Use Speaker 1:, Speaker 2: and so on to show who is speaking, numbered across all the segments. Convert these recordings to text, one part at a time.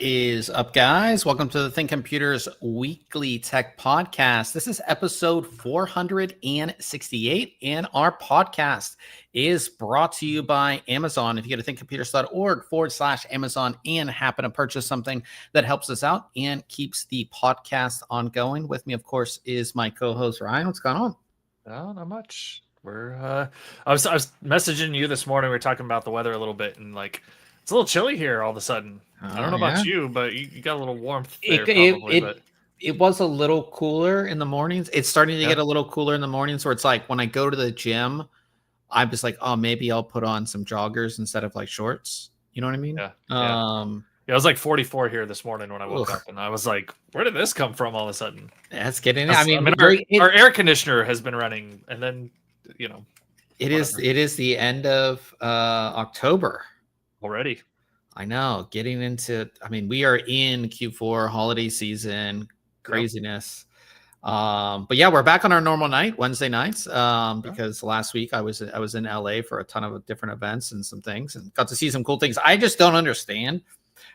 Speaker 1: is up, guys? Welcome to the ThinkComputers Weekly Tech Podcast. This is episode 468, and our podcast is brought to you by Amazon. If you go to thinkcomputers.org/Amazon and happen to purchase something that helps us out and keeps the podcast ongoing, with me, of course, is my co-host Ryan. What's going on?
Speaker 2: No, not much. I was messaging you this morning. We were talking about the weather a little bit, and it's a little chilly here all of a sudden. I don't know about you, but you got a little warmth there probably.
Speaker 1: It was a little cooler in the mornings. It's starting to get a little cooler in the mornings, where it's like when I go to the gym, I'm just like, oh, maybe I'll put on some joggers instead of like shorts. You know what I mean?
Speaker 2: Yeah. It was like 44 here this morning when I woke up, and I was like, where did this come from all of a sudden?
Speaker 1: That's getting.
Speaker 2: Our air conditioner has been running, and then
Speaker 1: it is the end of October
Speaker 2: already.
Speaker 1: I know, getting into. I mean, we are in Q4 holiday season craziness. But yeah, we're back on our normal night, Wednesday nights, because last week I was in LA for a ton of different events and some things, and got to see some cool things. I just don't understand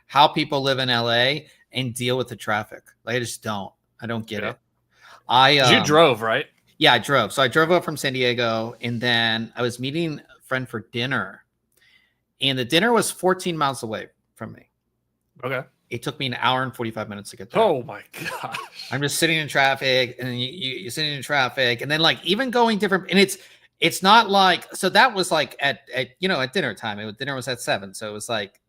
Speaker 1: how people live in LA and deal with the traffic. Like, I just don't. I don't get it.
Speaker 2: You drove, right?
Speaker 1: Yeah, I drove. So I drove up from San Diego, and then I was meeting a friend for dinner, and the dinner was 14 miles away from me. Okay. It took me an hour and 45 minutes to get there.
Speaker 2: Oh my gosh.
Speaker 1: I'm just sitting in traffic, and you're sitting in traffic, and then like even going different, and it's not like, so that was like at dinner time. Dinner was at 7. So it was like,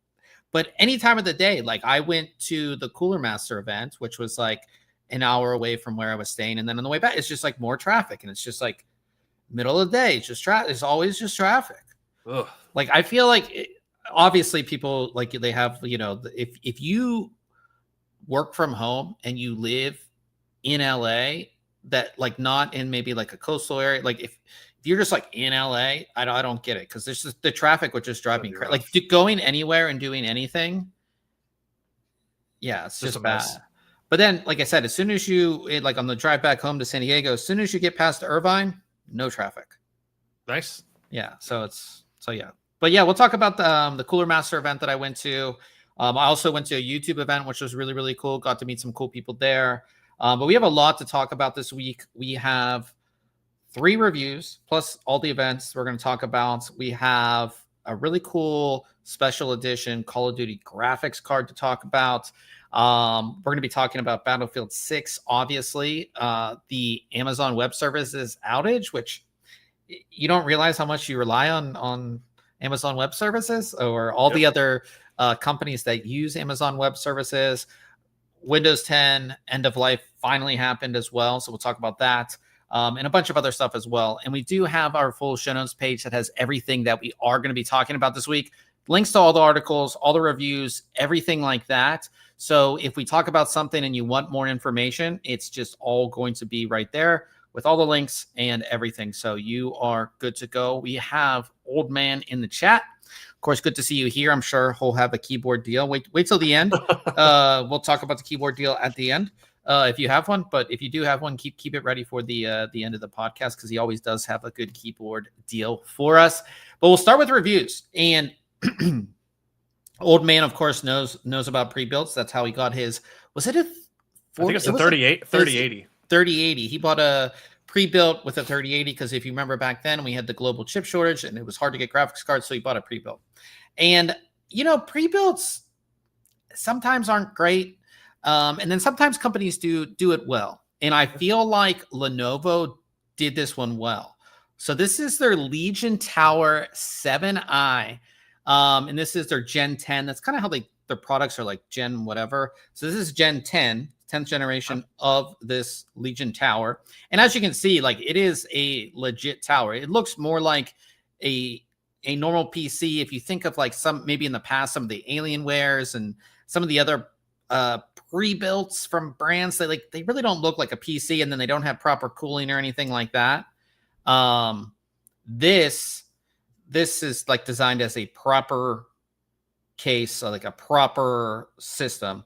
Speaker 1: but any time of the day, like I went to the Cooler Master event, which was like an hour away from where I was staying. And then on the way back, it's just like more traffic, and it's just like middle of the day. It's just traffic. It's always just traffic. Ugh. Like, I feel like obviously people like they have, if you work from home and you live in LA, that like not in maybe like a coastal area, like if you're just like in LA, I don't get it, because there's just the traffic would just drive me crazy. Like going anywhere and doing anything, yeah, it's just bad. But then, like I said, as soon as like on the drive back home to San Diego, as soon as you get past Irvine, no traffic.
Speaker 2: Nice.
Speaker 1: Yeah. Yeah. But yeah, we'll talk about the Cooler Master event that I went to. I also went to a YouTube event, which was really, really cool. Got to meet some cool people there. But we have a lot to talk about this week. We have 3 reviews plus all the events we're going to talk about. We have a really cool special edition Call of Duty graphics card to talk about. We're going to be talking about Battlefield 6, obviously, the Amazon Web Services outage, which you don't realize how much you rely on Amazon Web Services or all the other companies that use Amazon Web Services. Windows 10 end of life finally happened as well, so we'll talk about that. And a bunch of other stuff as well. And we do have our full show notes page that has everything that we are going to be talking about this week. Links to all the articles, all the reviews, everything like that. So if we talk about something and you want more information, it's just all going to be right there with all the links and everything. So you are good to go. We have Old Man in the chat. Of course, good to see you here. I'm sure he'll have a keyboard deal. Wait till the end. We'll talk about the keyboard deal at the end. If you have one, but if you do have one, keep it ready for the end of the podcast, because he always does have a good keyboard deal for us. But we'll start with reviews. And Old Man, of course, knows about pre-builts. That's how he got his. Was it a?
Speaker 2: I think it's a 3080.
Speaker 1: 3080. He bought a pre-built with a 3080 because if you remember back then, we had the global chip shortage and it was hard to get graphics cards, so he bought a pre-built. And pre-builts sometimes aren't great. And then sometimes companies do it well. And I feel like Lenovo did this one well. So this is their Legion Tower 7i. And this is their Gen 10. That's kind of how their products are, like Gen whatever. So this is Gen 10, 10th generation of this Legion Tower. And as you can see, like, it is a legit tower. It looks more like a normal PC. If you think of like maybe in the past, some of the Alienwares and some of the other pre-builts from brands, they really don't look like a PC, and then they don't have proper cooling or anything like that. This is like designed as a proper case, so like a proper system.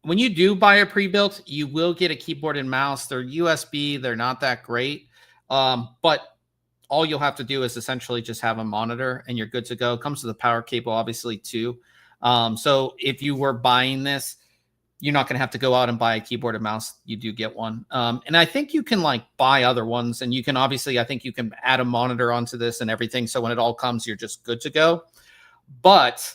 Speaker 1: When you do buy a pre-built, you will get a keyboard and mouse. They're USB. They're not that great. But all you'll have to do is essentially just have a monitor and you're good to go. It comes with a power cable, obviously, too. So if you were buying this, you're not going to have to go out and buy a keyboard and mouse. You do get one. And I think you can like buy other ones, and you can obviously, I think you can add a monitor onto this and everything. So when it all comes, you're just good to go. But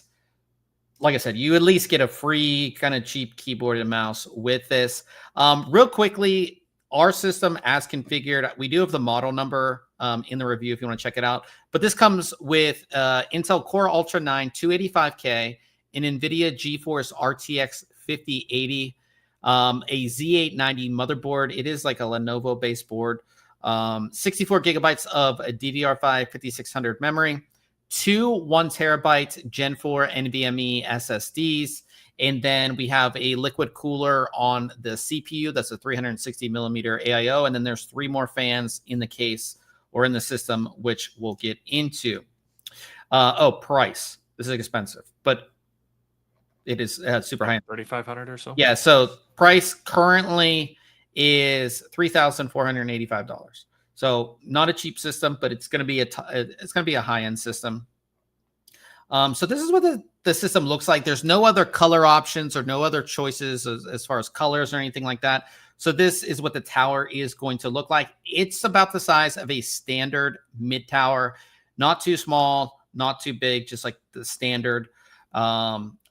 Speaker 1: like I said, you at least get a free kind of cheap keyboard and mouse with this. Real quickly, our system as configured, we do have the model number in the review if you want to check it out. But this comes with Intel Core Ultra 9 285K, an NVIDIA GeForce RTX 5080, a Z890 motherboard. It is like a Lenovo based board. 64 gigabytes of a DDR5 5600 memory, 2 1 terabyte Gen 4 NVMe SSDs, and then we have a liquid cooler on the CPU. That's a 360 millimeter AIO, and then there's 3 more fans in the case or in the system, which we'll get into. Price. This is expensive, but it is super high.
Speaker 2: 3,500 or so.
Speaker 1: Yeah. So price currently is $3,485. So not a cheap system, but it's going to be a high end system. So this is what the system looks like. There's no other color options or no other choices as far as colors or anything like that. So this is what the tower is going to look like. It's about the size of a standard mid tower, not too small, not too big, just like the standard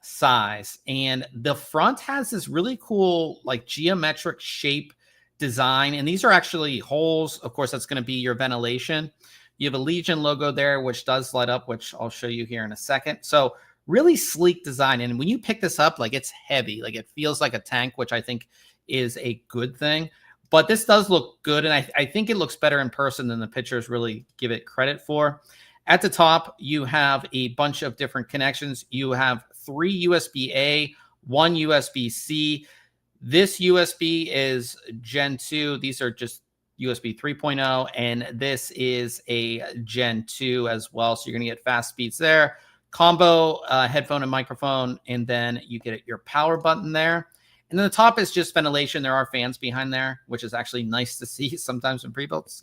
Speaker 1: size. And the front has this really cool like geometric shape design, and these are actually holes. Of course, that's going to be your ventilation. You have a Legion logo there, which does light up, which I'll show you here in a second. So really sleek design. And when you pick this up, like it's heavy, like it feels like a tank, which I think is a good thing. But this does look good, and I think it looks better in person than the pictures really give it credit for. At the top, you have a bunch of different connections. You have 3 USB-A, 1 USB-C. This USB is Gen 2. These are just USB 3.0, and this is a Gen 2 as well. So you're going to get fast speeds there. Combo headphone and microphone, and then you get your power button there. And then the top is just ventilation. There are fans behind there, which is actually nice to see sometimes in pre-builts.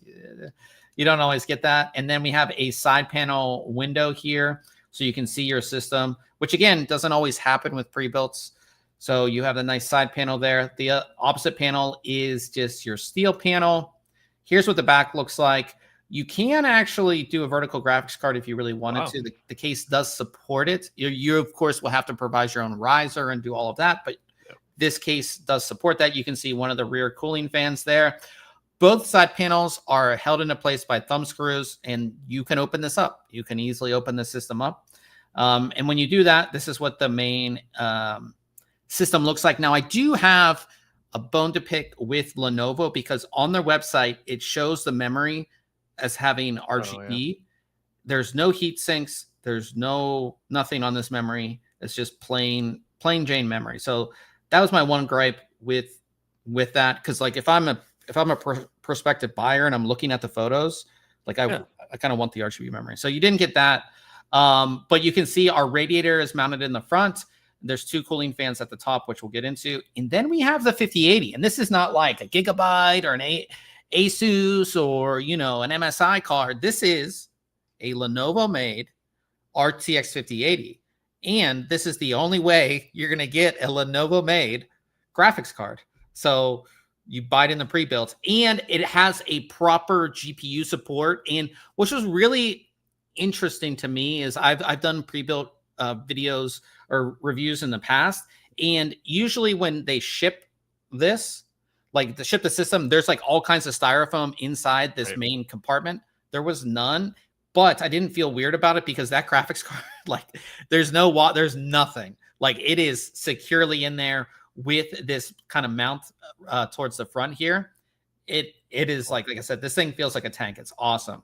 Speaker 1: You don't always get that. And then we have a side panel window here, so you can see your system, which again doesn't always happen with pre-builts. So you have the nice side panel there. The opposite panel is just your steel panel. Here's what the back looks like. You can actually do a vertical graphics card if you really wanted to. The case does support it. You, of course, will have to provide your own riser and do all of that, but this case does support that. You can see one of the rear cooling fans there. Both side panels are held into place by thumb screws, and you can open this up. You can easily open the system up. And when you do that, this is what the main system looks like. Now, I do have a bone to pick with Lenovo because on their website, it shows the memory as having RGB. Oh, yeah. There's no heat sinks. There's nothing on this memory. It's just plain Jane memory. So that was my one gripe with that. Because like if I'm a prospective buyer and I'm looking at the photos, like I kind of want the RGB memory. So you didn't get that. But you can see our radiator is mounted in the front. There's 2 cooling fans at the top, which we'll get into. And then we have the 5080. And this is not like a Gigabyte or an Asus or, an MSI card. This is a Lenovo-made RTX 5080. And this is the only way you're going to get a Lenovo-made graphics card. So you buy it in the pre-built. And it has a proper GPU support. And which was really interesting to me is I've done pre-built videos or reviews in the past, and usually when they ship this, like to ship the system, there's like all kinds of styrofoam inside this main compartment. There was none, but I didn't feel weird about it because that graphics card, like there's nothing, like it is securely in there with this kind of mount towards the front here. It is like I said, this thing feels like a tank. It's awesome.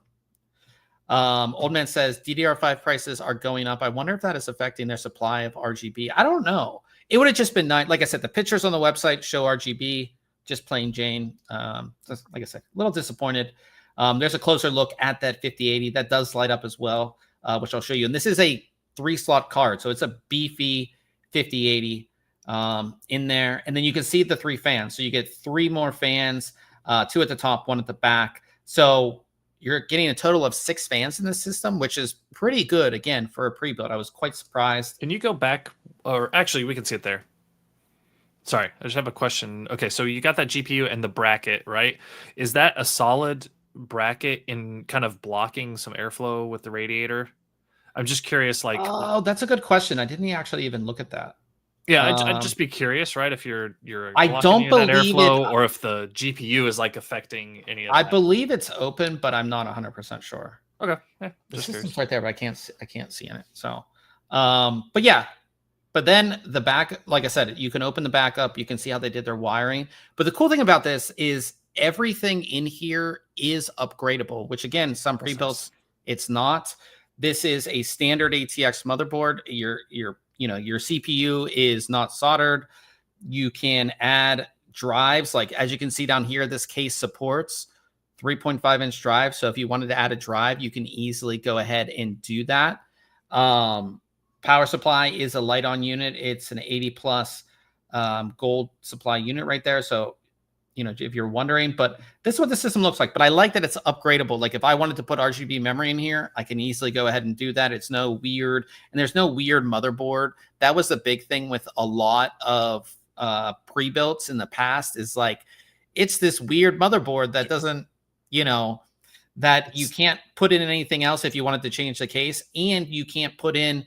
Speaker 1: Old Man says DDR5 prices are going up. I wonder if that is affecting their supply of RGB. I don't know. It would have just been nice. Like I said, the pictures on the website show RGB, just plain Jane. Like I said, a little disappointed. There's a closer look at that 5080 that does light up as well, which I'll show you. And this is a 3-slot card, so it's a beefy 5080 in there. And then you can see the 3 fans. So you get 3 more fans, 2 at the top, 1 at the back. So you're getting a total of 6 fans in this system, which is pretty good, again, for a pre-built. I was quite surprised.
Speaker 2: Can you go back or actually, we can see it there. Sorry, I just have a question. Okay, so you got that GPU and the bracket, right? Is that a solid bracket in kind of blocking some airflow with the radiator? I'm just curious, like,
Speaker 1: Oh, that's a good question. I didn't actually even look at that.
Speaker 2: yeah, I'd just be curious, right? If you're
Speaker 1: I
Speaker 2: blocking
Speaker 1: don't
Speaker 2: any of that
Speaker 1: believe it.
Speaker 2: airflow, or if the GPU is like affecting any of
Speaker 1: I
Speaker 2: that.
Speaker 1: believe it's open, but I'm not 100% sure.
Speaker 2: Okay, yeah,
Speaker 1: The
Speaker 2: just
Speaker 1: system's
Speaker 2: curious.
Speaker 1: right there, but I can't see in it. So, but yeah, but then the back, like I said, you can open the back up. You can see how they did their wiring. But the cool thing about this is everything in here is upgradable, which again, some
Speaker 2: That's
Speaker 1: pre-builts,
Speaker 2: nice.
Speaker 1: it's not. This is a standard ATX motherboard. Your CPU is not soldered. You can add drives. Like as you can see down here, this case supports 3.5-inch drive. So if you wanted to add a drive, you can easily go ahead and do that. Power supply is a light on unit. It's an 80 plus gold supply unit right there. So, if you're wondering, but this is what the system looks like. But I like that it's upgradable. Like if I wanted to put RGB memory in here, I can easily go ahead and do that. It's no weird, and there's no weird motherboard. That was the big thing with a lot of pre-builts in the past, is like, it's this weird motherboard that doesn't, that you can't put in anything else if you wanted to change the case, and you can't put in,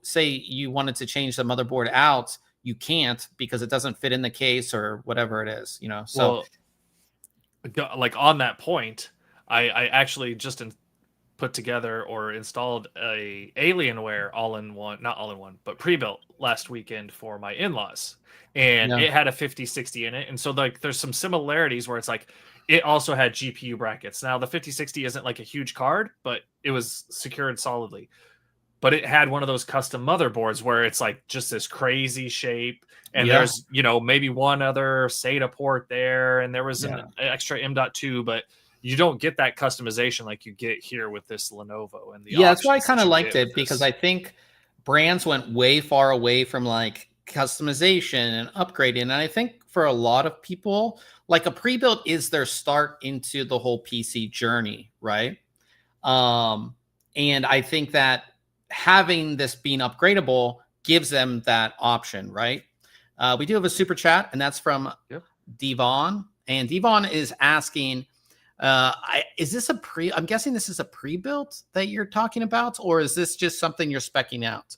Speaker 1: say you wanted to change the motherboard out, you can't because it doesn't fit in the case or whatever it is, So,
Speaker 2: well, like on that point, I actually just put together or installed a Alienware all-in-one, not all-in-one, but pre-built last weekend for my in-laws, and
Speaker 1: yeah,
Speaker 2: it had a 5060 in it, and so like there's some similarities where it's like it also had GPU brackets. Now the 5060 isn't like a huge card, but it was secured solidly. But it had one of those custom motherboards where it's like just this crazy shape, and
Speaker 1: yeah,
Speaker 2: there's maybe one other SATA port there, and there was an
Speaker 1: yeah.
Speaker 2: extra M.2, but you don't get that customization like you get here with this Lenovo and the
Speaker 1: Yeah, that's why I
Speaker 2: options
Speaker 1: kind
Speaker 2: that
Speaker 1: of
Speaker 2: you
Speaker 1: liked
Speaker 2: get with
Speaker 1: it, because
Speaker 2: this.
Speaker 1: I think brands went way far away from like customization and upgrading. And I think for a lot of people, like a pre-built is their start into the whole PC journey, right? And I think that having this being upgradable gives them that option, right? We do have a super chat, and that's from Devon. And Devon is asking, is this I'm guessing this is a pre-built that you're talking about, or is this just something you're speccing out?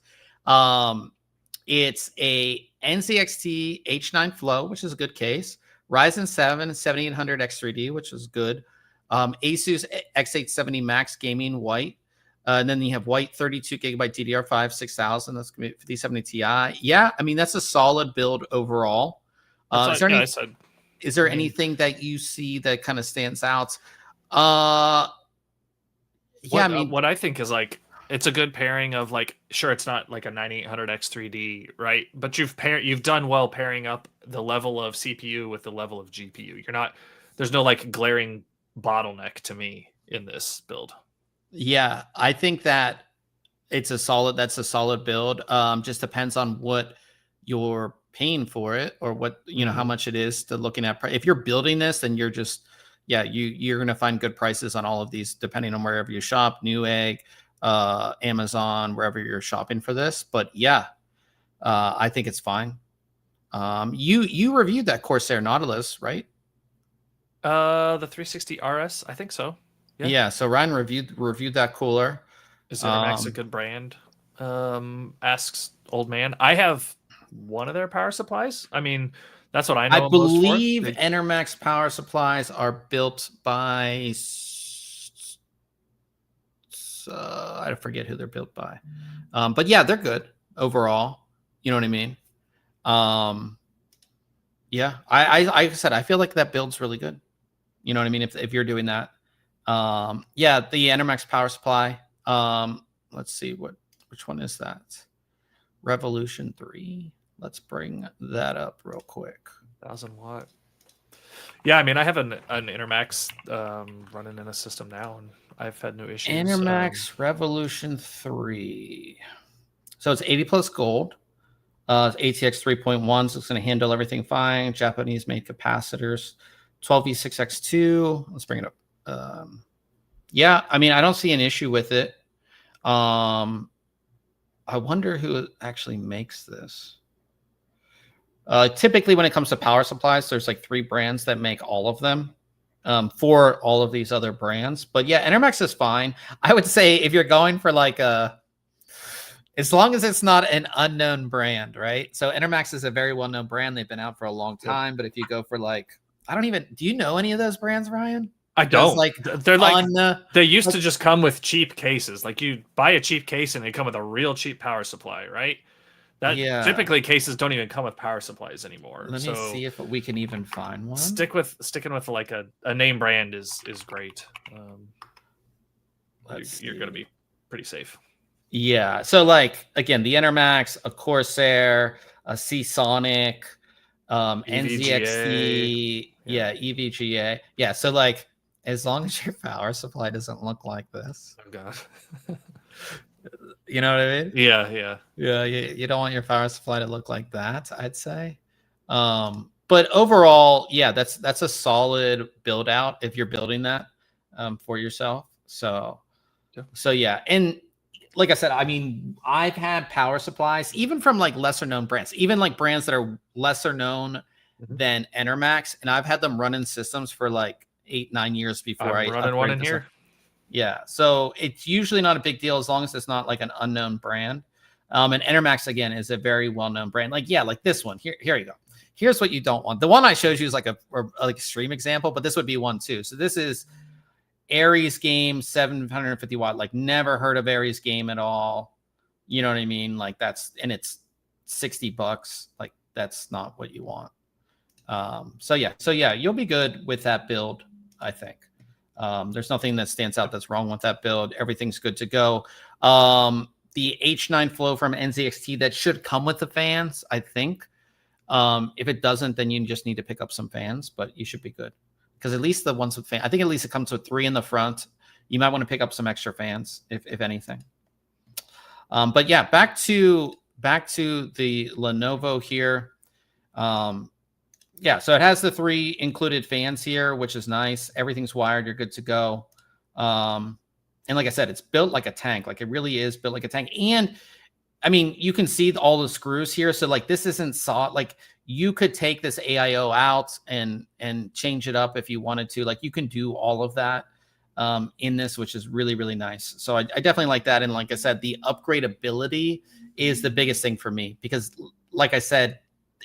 Speaker 1: It's a NZXT H9 Flow, which is a good case. Ryzen 7 7800 X3D, which is good. Asus X870 Max Gaming White. And then you have white 32 gigabyte DDR5 6000. That's going to be 5070 Ti. Yeah, I mean, that's a solid build overall. Is there anything that you see that kind of stands out?
Speaker 2: What I think is like, it's a good pairing of like, sure, it's not like a 9800 X3D, right? But you've done well pairing up the level of CPU with the level of GPU. There's no like glaring bottleneck to me in this build.
Speaker 1: Yeah, I think that that's a solid build. Just depends on what you're paying for it, or what, how much it is to looking at. If you're building this, then you're going to find good prices on all of these, depending on wherever you shop, Newegg, Amazon, wherever you're shopping for this. But yeah, I think it's fine. You reviewed that Corsair Nautilus, right?
Speaker 2: The 360 RS, I think so.
Speaker 1: Yeah. So Ryan reviewed that cooler.
Speaker 2: Is Intermax a good brand? Asks Old Man. I have one of their power supplies. I mean, that's what I know.
Speaker 1: I believe Intermax power supplies are built by, I forget who they're built by. But yeah, they're good overall. You know what I mean? Yeah, I said, I feel like that build's really good. You know what I mean? If you're doing that. Yeah, the Intermax power supply. Let's see which one is that? Revolution 3. Let's bring that up real quick.
Speaker 2: 1000-watt. Yeah, I mean, I have an Intermax running in a system now, and I've had no issues.
Speaker 1: Intermax Revolution 3. So it's 80 plus gold. ATX 3.1, so it's going to handle everything fine. Japanese-made capacitors. 12V6X2. Let's bring it up. Yeah, I mean, I don't see an issue with it. I wonder who actually makes this. Typically, when it comes to power supplies, there's like 3 brands that make all of them for all of these other brands. But yeah, Enermax is fine. I would say if you're going for like as long as it's not an unknown brand, right? So Enermax is a very well-known brand. They've been out for a long time. But if you go for like, do you know any of those brands, Ryan?
Speaker 2: I don't.
Speaker 1: Like,
Speaker 2: they're like they used to just come with cheap cases. Like you buy a cheap case and they come with a real cheap power supply, right? Typically cases don't even come with power supplies anymore.
Speaker 1: Let me see if we can even find one.
Speaker 2: Sticking with like a name brand is great. You're going to be pretty safe.
Speaker 1: Yeah. So like again, the Enermax, a Corsair, a Seasonic, NZXT, EVGA. Yeah. So like, as long as your power supply doesn't look like this.
Speaker 2: Oh God.
Speaker 1: You know what I mean?
Speaker 2: Yeah.
Speaker 1: You don't want your power supply to look like that, I'd say. But overall, yeah, that's a solid build out if you're building that for yourself. So yeah. And like I said, I mean, I've had power supplies, even from like lesser known brands, even like brands that are lesser known than Enermax, and I've had them running systems for like 8-9 years before
Speaker 2: I'm running one in here.
Speaker 1: Yeah, so it's usually not a big deal as long as it's not like an unknown brand. And Enermax again is a very well-known brand. Like like this one here you go. Here's what you don't want. The one I showed you is like a extreme example, but this would be one too. So this is Aries Game 750 watt. Like never heard of Aries Game at all. You know what I mean? Like it's $60. Like that's not what you want. So yeah, you'll be good with that build, I think. There's nothing that stands out that's wrong with that build. Everything's good to go. The H9 flow from NZXT, that should come with the fans, I think. If it doesn't, then you just need to pick up some fans, but you should be good. Because at least the ones with fans, I think at least it comes with 3 in the front. You might want to pick up some extra fans, if anything. But yeah, back to the Lenovo here. Yeah, so it has the 3 included fans here, which is nice. Everything's wired. You're good to go. And like I said, it's built like a tank. Like it really is built like a tank. And I mean, you can see all the screws here. So like this isn't solid. Like you could take this AIO out and change it up if you wanted to. Like you can do all of that in this, which is really, really nice. So I definitely like that. And like I said, the upgradability is the biggest thing for me because like I said,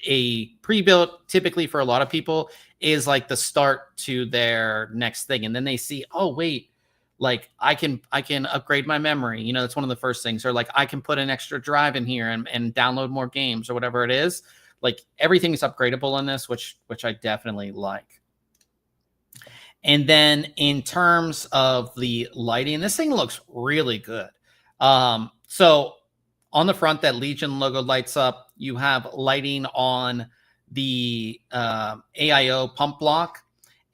Speaker 1: a pre-built typically for a lot of people is like the start to their next thing. And then they see, oh, wait, like I can upgrade my memory. You know, that's one of the first things. Or like I can put an extra drive in here and download more games or whatever it is. Like everything is upgradable in this, which I definitely like. And then in terms of the lighting, this thing looks really good. So on the front, that Legion logo lights up. You have lighting on the AIO pump block.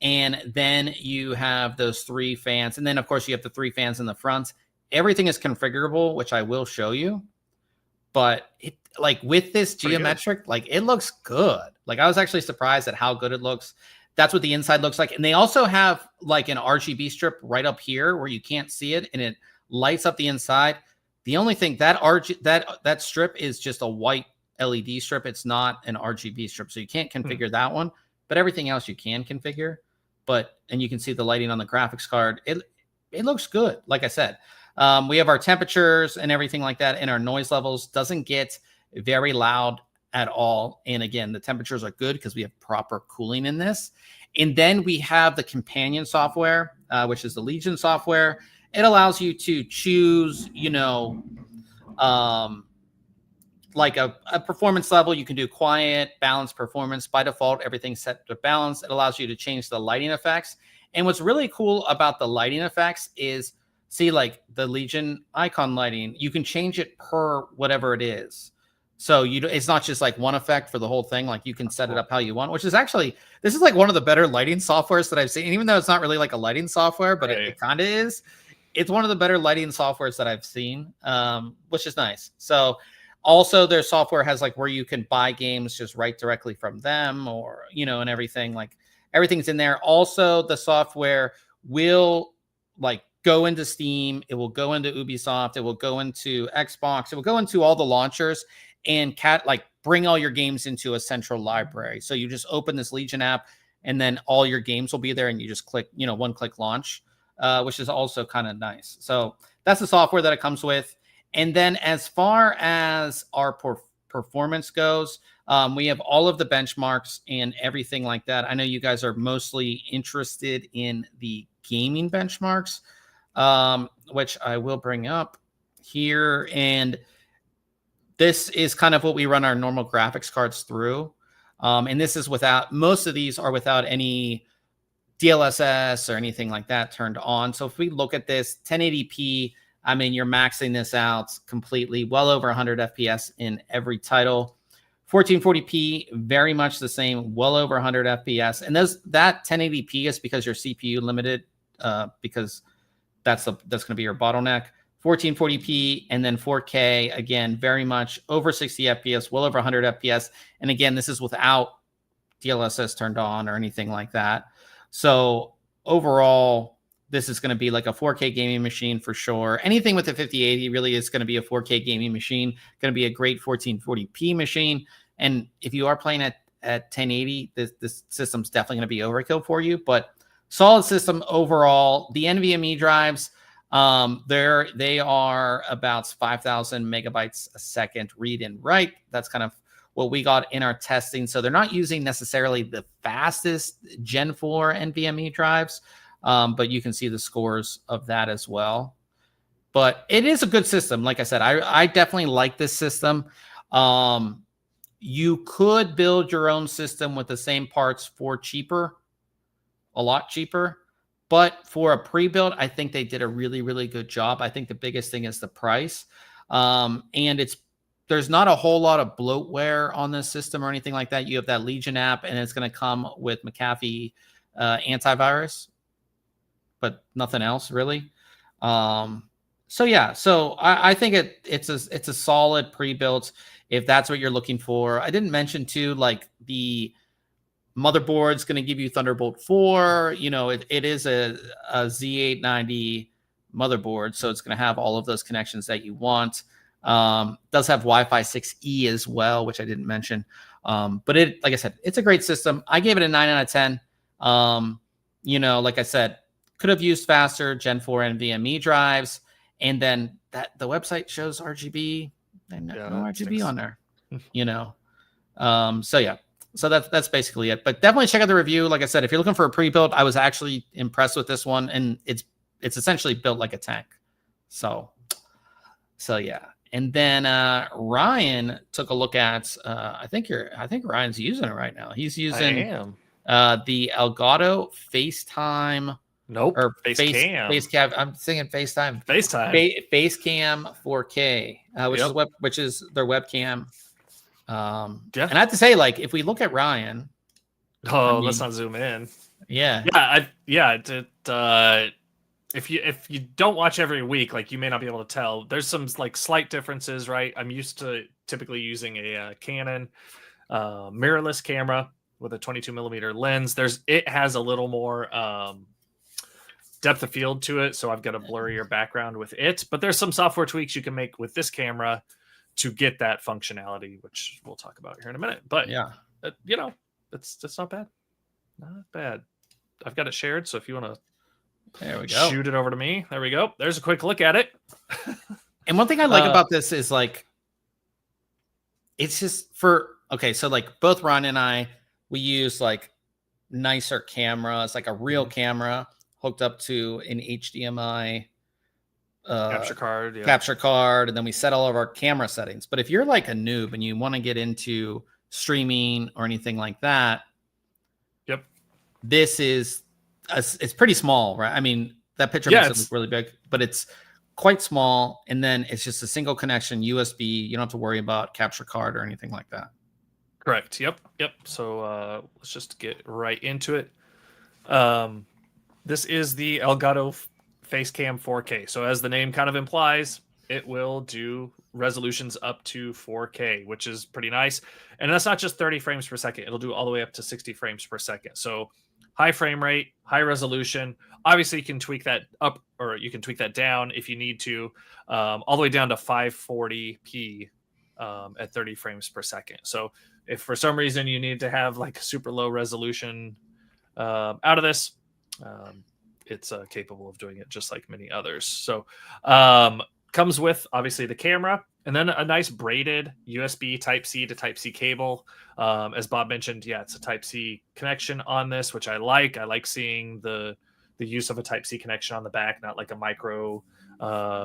Speaker 1: And then you have those 3 fans. And then, of course, you have the 3 fans in the front. Everything is configurable, which I will show you. But it, like with this geometric, like it looks good. Like I was actually surprised at how good it looks. That's what the inside looks like. And they also have like an RGB strip right up here where you can't see it. And it lights up the inside. The only thing that strip is just a white LED strip. It's not an RGB strip. So you can't configure that one, but everything else you can configure. And you can see the lighting on the graphics card. It looks good. Like I said, we have our temperatures and everything like that. And our noise levels doesn't get very loud at all. And again, the temperatures are good because we have proper cooling in this. And then we have the companion software, which is the Legion software. It allows you to choose, you know, like a performance level. You can do quiet, balanced performance. By default, everything's set to balance. It allows you to change the lighting effects. And what's really cool about the lighting effects is, see, like the Legion icon lighting, you can change it per whatever it is. So it's not just like one effect for the whole thing. Like you can set it up how you want, which is actually, this is like one of the better lighting softwares that I've seen, even though it's not really like a lighting software, but it kind of is. It's one of the better lighting softwares that I've seen, which is nice. So also their software has like where you can buy games just right directly from them, or, you know, and everything, like everything's in there. Also, the software will like go into Steam, it will go into Ubisoft, it will go into Xbox, it will go into all the launchers and bring all your games into a central library. So you just open this Legion app and then all your games will be there and you just click, one-click launch, which is also kind of nice. So that's the software that it comes with. And then as far as our performance goes, we have all of the benchmarks and everything like that. I know you guys are mostly interested in the gaming benchmarks, which I will bring up here. And this is kind of what we run our normal graphics cards through. And this is most of these are without any DLSS or anything like that turned on. So if we look at this 1080p, I mean, you're maxing this out completely, well over 100 FPS in every title. 1440p, very much the same, well over 100 FPS. And that 1080p is because you're CPU limited, because that's going to be your bottleneck. 1440p and then 4K, again, very much over 60 FPS, well over 100 FPS. And again, this is without DLSS turned on or anything like that. So overall, this is going to be like a 4K gaming machine for sure. Anything with a 5080 really is going to be a 4K gaming machine, going to be a great 1440p machine. And if you are playing at 1080, this system's definitely going to be overkill for you. But solid system overall. The NVMe drives, they are about 5,000 megabytes a second read and write. That's kind of what we got in our testing. So they're not using necessarily the fastest Gen 4 NVMe drives, but you can see the scores of that as well. But it is a good system. Like I said, I definitely like this system. You could build your own system with the same parts for cheaper, a lot cheaper. But for a pre-built, I think they did a really, really good job. I think the biggest thing is the price. And there's not a whole lot of bloatware on this system or anything like that. You have that Legion app, and it's going to come with McAfee antivirus, but nothing else really. So yeah, so I think it's a solid pre-built if that's what you're looking for. I didn't mention too, like the motherboard's going to give you Thunderbolt 4. It is a Z890 motherboard, so it's going to have all of those connections that you want. Does have Wi-Fi 6E as well, which I didn't mention. But like I said, it's a great system. I gave it a 9 out of 10. Like I said, could have used faster Gen 4 NVMe drives. And then the website shows RGB and no RGB on there, So yeah, so that's basically it. But definitely check out the review. Like I said, if you're looking for a pre-built, I was actually impressed with this one, and it's essentially built like a tank. So yeah. And then Ryan took a look at. I think Ryan's using it right now. He's using the Elgato Facetime.
Speaker 2: Nope.
Speaker 1: Or
Speaker 2: Facecam.
Speaker 1: Facecam. I'm thinking FaceTime. Facecam 4K, which is their webcam. And I have to say, like, if we look at Ryan.
Speaker 2: Let's not zoom in.
Speaker 1: Yeah.
Speaker 2: If you don't watch every week, like, you may not be able to tell. There's some like slight differences, right? I'm used to typically using a Canon mirrorless camera with a 22 millimeter lens. It has a little more depth of field to it, so I've got a blurrier background with it. But there's some software tweaks you can make with this camera to get that functionality, which we'll talk about here in a minute. But yeah, that's not bad. Not bad. I've got it shared, so if you want to.
Speaker 1: There we go.
Speaker 2: Shoot it over to me. There we go. There's a quick look at it.
Speaker 1: And one thing I like about this is, like, it's just so like both Ron and I, we use like nicer cameras, like a real camera hooked up to an HDMI capture card, and then we set all of our camera settings. But if you're like a noob and you want to get into streaming or anything like that, this is it's pretty small, right? I mean, that picture makes it look really big, but it's quite small. And then it's just a single connection USB. You don't have to worry about capture card or anything like that.
Speaker 2: Correct. Yep. So let's just get right into it. This is the Elgato Facecam 4K. So as the name kind of implies, it will do resolutions up to 4K, which is pretty nice. And that's not just 30 frames per second. It'll do all the way up to 60 frames per second. So high frame rate, high resolution. Obviously, you can tweak that up or you can tweak that down if you need to, all the way down to 540p at 30 frames per second. So if for some reason you need to have like super low resolution out of this, it's capable of doing it just like many others. So comes with obviously the camera and then a nice braided USB Type-C to Type-C cable. As Bob mentioned, yeah, it's a Type-C connection on this, which I like. I like seeing the use of a Type-C connection on the back, not like a micro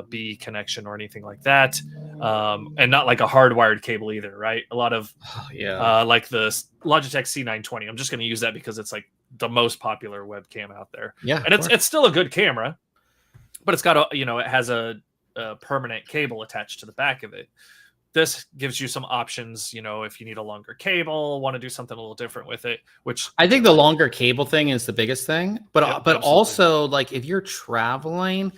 Speaker 2: B connection or anything like that, and not like a hardwired cable either, right? A lot of like the Logitech C920. I'm just going to use that because it's like the most popular webcam out there.
Speaker 1: Yeah,
Speaker 2: and it's still a good camera, but it's got a it has a permanent cable attached to the back of it. This gives you some options, if you need a longer cable, want to do something a little different with it, which
Speaker 1: I think the longer cable thing is the biggest thing. But
Speaker 2: absolutely.
Speaker 1: Also, like if you're traveling,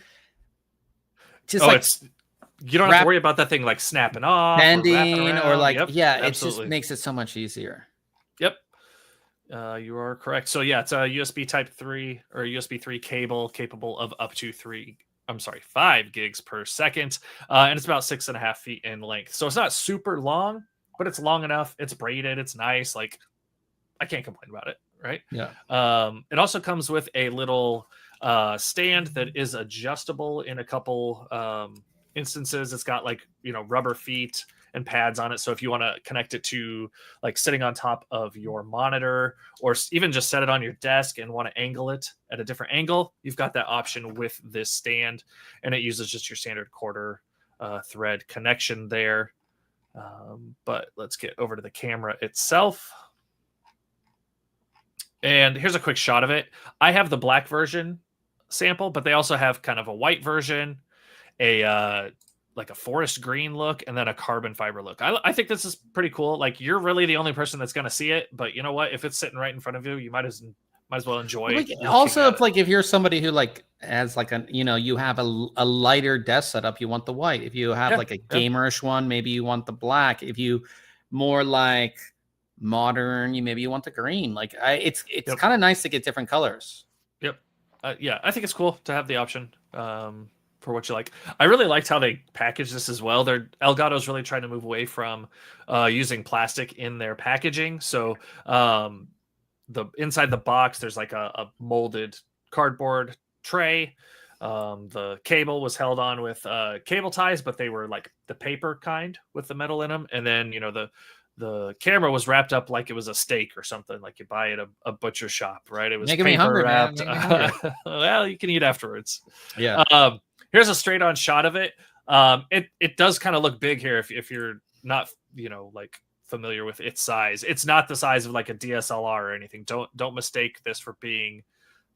Speaker 1: just
Speaker 2: you don't have to worry about that thing like snapping off,
Speaker 1: bending, or like
Speaker 2: absolutely.
Speaker 1: it just makes it so much easier.
Speaker 2: Yep. You are correct. So yeah, it's a USB Type 3 or USB 3 cable capable of up to 5 gigs per second. And it's about 6.5 feet in length. So it's not super long, but it's long enough. It's braided. It's nice. Like I can't complain about it. Right.
Speaker 1: Yeah.
Speaker 2: It also comes with a little stand that is adjustable in a couple instances. It's got like, rubber feet and pads on it. So if you want to connect it to like sitting on top of your monitor or even just set it on your desk and want to angle it at a different angle, you've got that option with this stand, and it uses just your standard quarter thread connection there. But let's get over to the camera itself. And here's a quick shot of it. I have the black version sample, but they also have kind of a white version, like a forest green look, and then a carbon fiber look. I think this is pretty cool. Like you're really the only person that's going to see it, but you know what? If it's sitting right in front of you, you might as well enjoy.
Speaker 1: Also, if you're somebody who like has like you have a lighter desk setup, you want the white. If you have like a gamerish one, maybe you want the black. If you more like modern, maybe you want the green. Like it's kind of nice to get different colors.
Speaker 2: Yep. Yeah, I think it's cool to have the option. For what you like. I really liked how they packaged this as well. Elgato's really trying to move away from using plastic in their packaging. So the inside the box, there's like a molded cardboard tray. The cable was held on with cable ties, but they were like the paper kind with the metal in them. And then, the camera was wrapped up like it was a steak or something, like you buy at a butcher shop, right? It was paper wrapped. Well, you can eat afterwards.
Speaker 1: Yeah.
Speaker 2: Here's a straight on shot of it. It does kind of look big here if you're not, like familiar with its size. It's not the size of like a DSLR or anything. Don't mistake this for being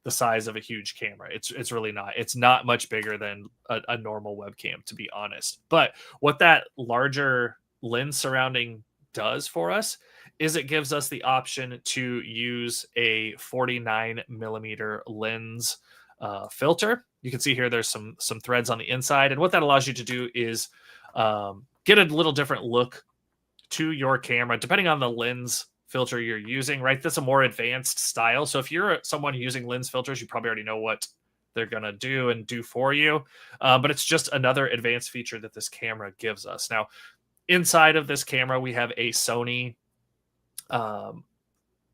Speaker 2: the size of a huge camera. It's really not. It's not much bigger than a normal webcam, to be honest. But what that larger lens surrounding does for us is it gives us the option to use a 49 millimeter lens filter. You can see here there's some threads on the inside, and what that allows you to do is get a little different look to your camera depending on the lens filter you're using, right? That's a more advanced style. So if you're someone using lens filters, you probably already know what they're going to do for you. But it's just another advanced feature that this camera gives us. Now, inside of this camera, we have a Sony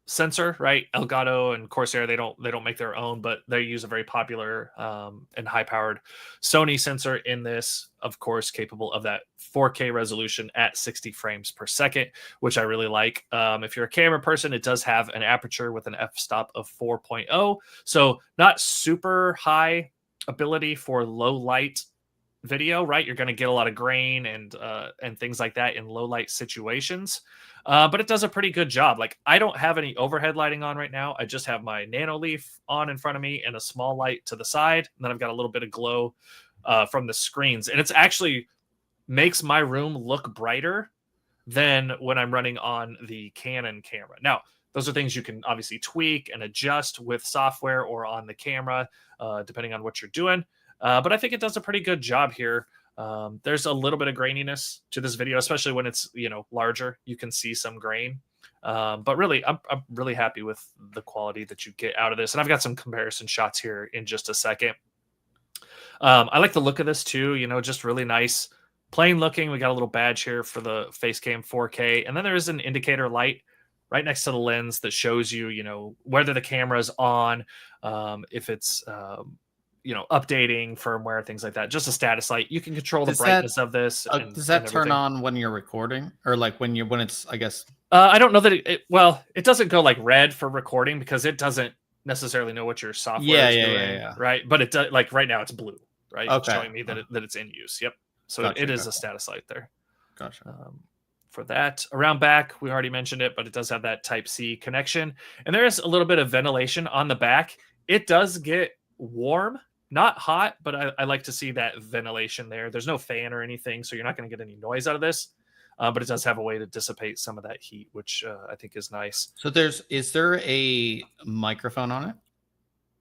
Speaker 2: sensor, right? Elgato and Corsair, they don't make their own, but they use a very popular and high-powered Sony sensor in this, of course, capable of that 4K resolution at 60 frames per second, which I really like. If you're a camera person, it does have an aperture with an f-stop of 4.0, so not super high ability for low light video, right? You're going to get a lot of grain and things like that in low light situations. But it does a pretty good job. Like I don't have any overhead lighting on right now. I just have my nano leaf on in front of me and a small light to the side. And then I've got a little bit of glow from the screens. And it's actually makes my room look brighter than when I'm running on the Canon camera. Now, those are things you can obviously tweak and adjust with software or on the camera, depending on what you're doing. But I think it does a pretty good job here. There's a little bit of graininess to this video, especially when it's, larger. You can see some grain. But really, I'm really happy with the quality that you get out of this. And I've got some comparison shots here in just a second. I like the look of this too, just really nice, plain looking. We got a little badge here for the Facecam 4K. And then there is an indicator light right next to the lens that shows you, whether the camera's on, if it's, updating firmware, things like that. Just a status light. You can control the brightness of this.
Speaker 1: Does that turn on when you're recording, or like when it's, I guess?
Speaker 2: I don't know that it doesn't go like red for recording because it doesn't necessarily know what your software is doing, right? But it does, like right now it's blue, right?
Speaker 1: Okay.
Speaker 2: Showing me that it's in use. Yep. So it is a status light there.
Speaker 1: Gotcha.
Speaker 2: For that, around back, we already mentioned it, but it does have that Type-C connection, and there is a little bit of ventilation on the back. It does get warm, not hot, but I like to see that ventilation there. There's no fan or anything, so you're not going to get any noise out of this. But it does have a way to dissipate some of that heat, which I think is nice.
Speaker 1: So is there a microphone on it?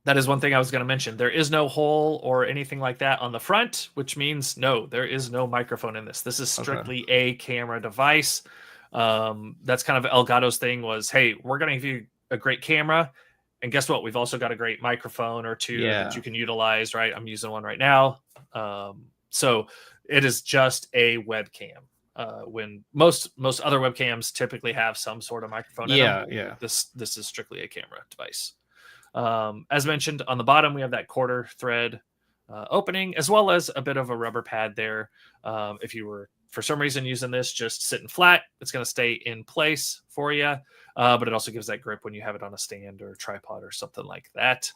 Speaker 2: That is one thing I was going to mention. There is no hole or anything like that on the front, which means no, there is no microphone in this. This is strictly a camera device. That's kind of Elgato's thing was, hey, we're going to give you a great camera. And guess what? We've also got a great microphone or two that you can utilize, right? I'm using one right now. So it is just a webcam. When most other webcams typically have some sort of microphone in them. This is strictly a camera device. As mentioned, on the bottom, we have that quarter thread opening, as well as a bit of a rubber pad there. If you were, for some reason, using this just sitting flat, it's going to stay in place for you. But it also gives that grip when you have it on a stand or a tripod or something like that.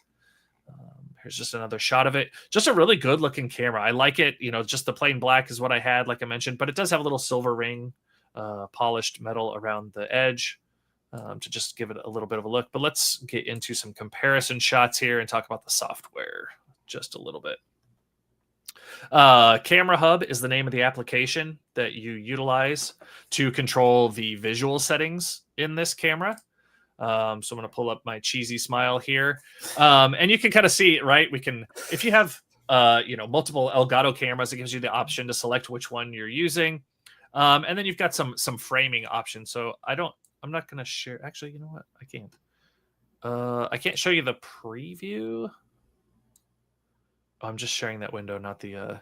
Speaker 2: Here's just another shot of it. Just a really good looking camera. I like it. Just the plain black is what I had, like I mentioned, but it does have a little silver ring, polished metal around the edge. To just give it a little bit of a look. But let's get into some comparison shots here and talk about the software just a little bit. Camera Hub is the name of the application that you utilize to control the visual settings in this camera. So I'm going to pull up my cheesy smile here. And you can kind of see it, right? If you have, multiple Elgato cameras, it gives you the option to select which one you're using. And then you've got some framing options. So I'm not going to share. Actually, you know what? I can't. I can't show you the preview. I'm just sharing that window, not the.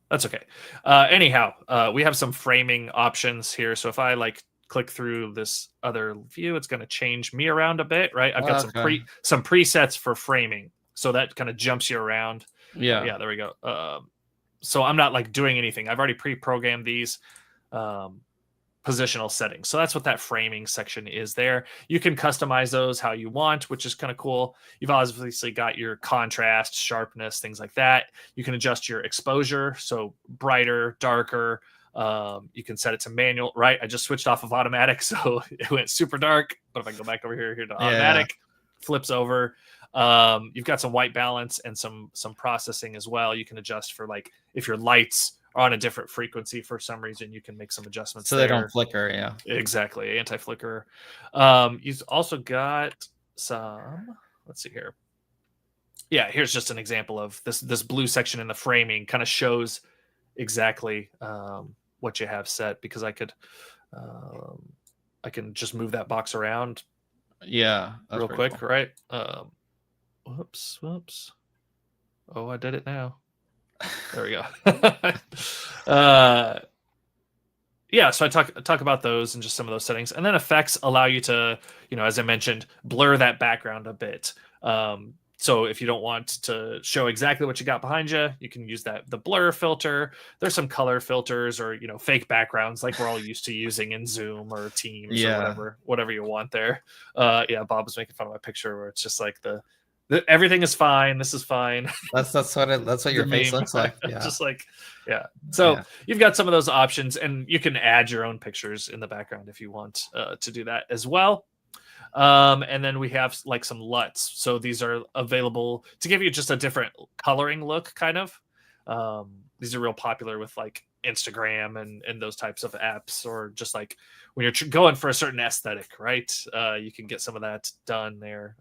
Speaker 2: That's okay. Anyhow, we have some framing options here. So if I click through this other view, it's going to change me around a bit, right? I've got some presets for framing, so that kind of jumps you around. Yeah. There we go. So I'm not doing anything. I've already pre-programmed these. Positional settings. So that's what that framing section is there. You can customize those how you want, which is kind of cool. You've obviously got your contrast, sharpness, things like that. You can adjust your exposure, so brighter, darker. You can set it to manual, right? I just switched off of automatic, so it went super dark. But if I go back over here to automatic, flips over. You've got some white balance and some processing as well. You can adjust for if your lights are on a different frequency for some reason, you can make some adjustments
Speaker 1: so they don't flicker. Yeah,
Speaker 2: exactly. Anti-flicker. You've also got some, let's see here. Yeah, here's just an example of this blue section in the framing kind of shows exactly what you have set, because I can just move that box around.
Speaker 1: Yeah,
Speaker 2: real quick, cool. Right? Whoops. Oh, I did it now. There we go. So I talk about those and just some of those settings, and then effects allow you to, as I mentioned, blur that background a bit. So if you don't want to show exactly what you got behind you, you can use the blur filter. There's some color filters or fake backgrounds like we're all used to using in Zoom or Teams or whatever you want there. Bob was making fun of my picture where it's just like everything is fine. This is fine.
Speaker 1: That's what your face looks like. Yeah.
Speaker 2: Just So you've got some of those options, and you can add your own pictures in the background if you want to do that as well. And then we have some LUTs. So these are available to give you just a different coloring look, kind of. These are real popular with Instagram and those types of apps, or just when you're going for a certain aesthetic, right? You can get some of that done there.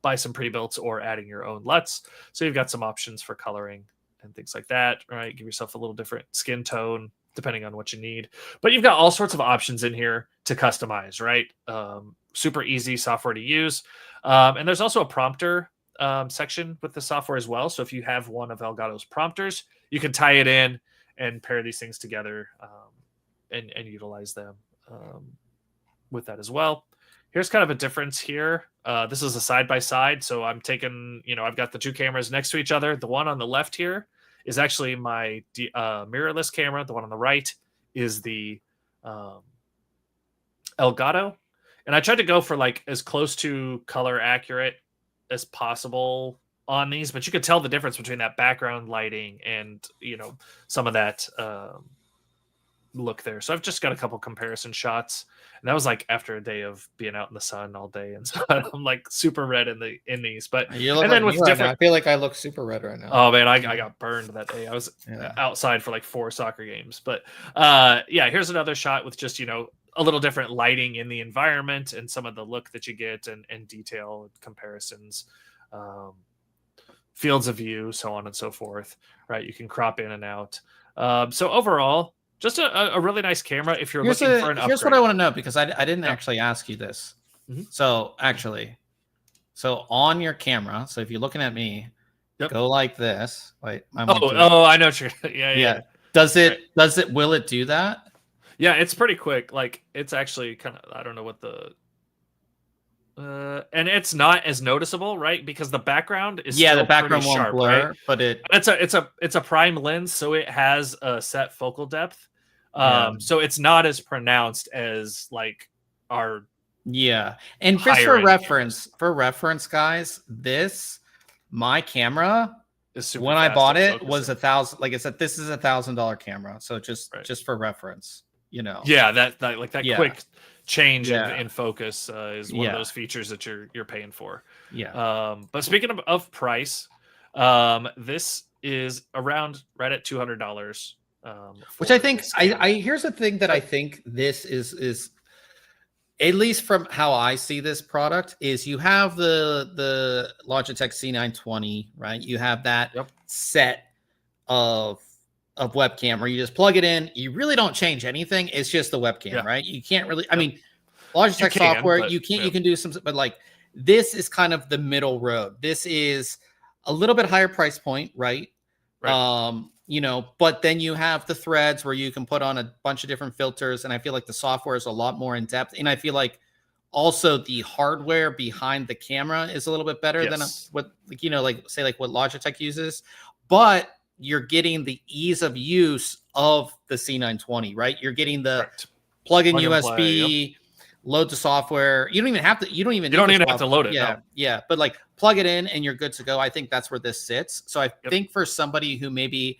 Speaker 2: Buy some pre-built or adding your own LUTs. So you've got some options for coloring and things like that, right? Give yourself a little different skin tone depending on what you need. But you've got all sorts of options in here to customize, right? Super easy software to use. And there's also a prompter section with the software as well. So if you have one of Elgato's prompters, you can tie it in and pair these things together and utilize them with that as well. Here's kind of a difference here. This is a side-by-side. So I'm taking, I've got the two cameras next to each other. The one on the left here is actually my mirrorless camera. The one on the right is the Elgato. And I tried to go for like as close to color accurate as possible on these, but you could tell the difference between that background lighting and, some of that look there. So I've just got a couple comparison shots, and that was like after a day of being out in the sun all day, and so I'm like super red in these. But and then with different,
Speaker 1: I feel like I look super red right now.
Speaker 2: Oh man, I got burned that day. I was outside for like 4 soccer games. But here's another shot with just a little different lighting in the environment and some of the look that you get and detail and comparisons, fields of view, so on and so forth. Right, you can crop in and out. So overall, just a really nice camera if you're looking for an upgrade.
Speaker 1: Here's what I want to know, because I didn't actually ask you this.
Speaker 2: Mm-hmm.
Speaker 1: So on your camera, so if you're looking at me, go like this. Like
Speaker 2: I know what you're. Yeah.
Speaker 1: Will it do that?
Speaker 2: Yeah, it's pretty quick. Like it's actually kind of, I don't know what the. And it's not as noticeable, right? Because the background is
Speaker 1: the background won't
Speaker 2: sharp,
Speaker 1: blur,
Speaker 2: right?
Speaker 1: but
Speaker 2: it's a prime lens, so it has a set focal depth. So it's not as pronounced as like our
Speaker 1: and just for reference, guys, my camera
Speaker 2: is super
Speaker 1: when I bought it was $1,000. Like I said, this is $1,000 camera, so just for reference,
Speaker 2: that quick change in focus is one of those features that you're paying for. But speaking of price, this is around right at $200.
Speaker 1: Which I think here's the thing that I think this is at least from how I see this product is you have the Logitech C920, right? You have that set of webcam where you just plug it in. You really don't change anything. It's just the webcam, right? You can't really. I mean, Logitech software, you can do some, but like this is kind of the middle road. This is a little bit higher price point, right? But then you have the threads where you can put on a bunch of different filters, and I feel like the software is a lot more in depth, and I feel like also the hardware behind the camera is a little bit better than what what Logitech uses, but you're getting the ease of use of the C920, right? You're getting the plug-in USB, load the software. You don't even have to
Speaker 2: load it.
Speaker 1: Yeah. But like plug it in and you're good to go. I think that's where this sits. So I think for somebody who may be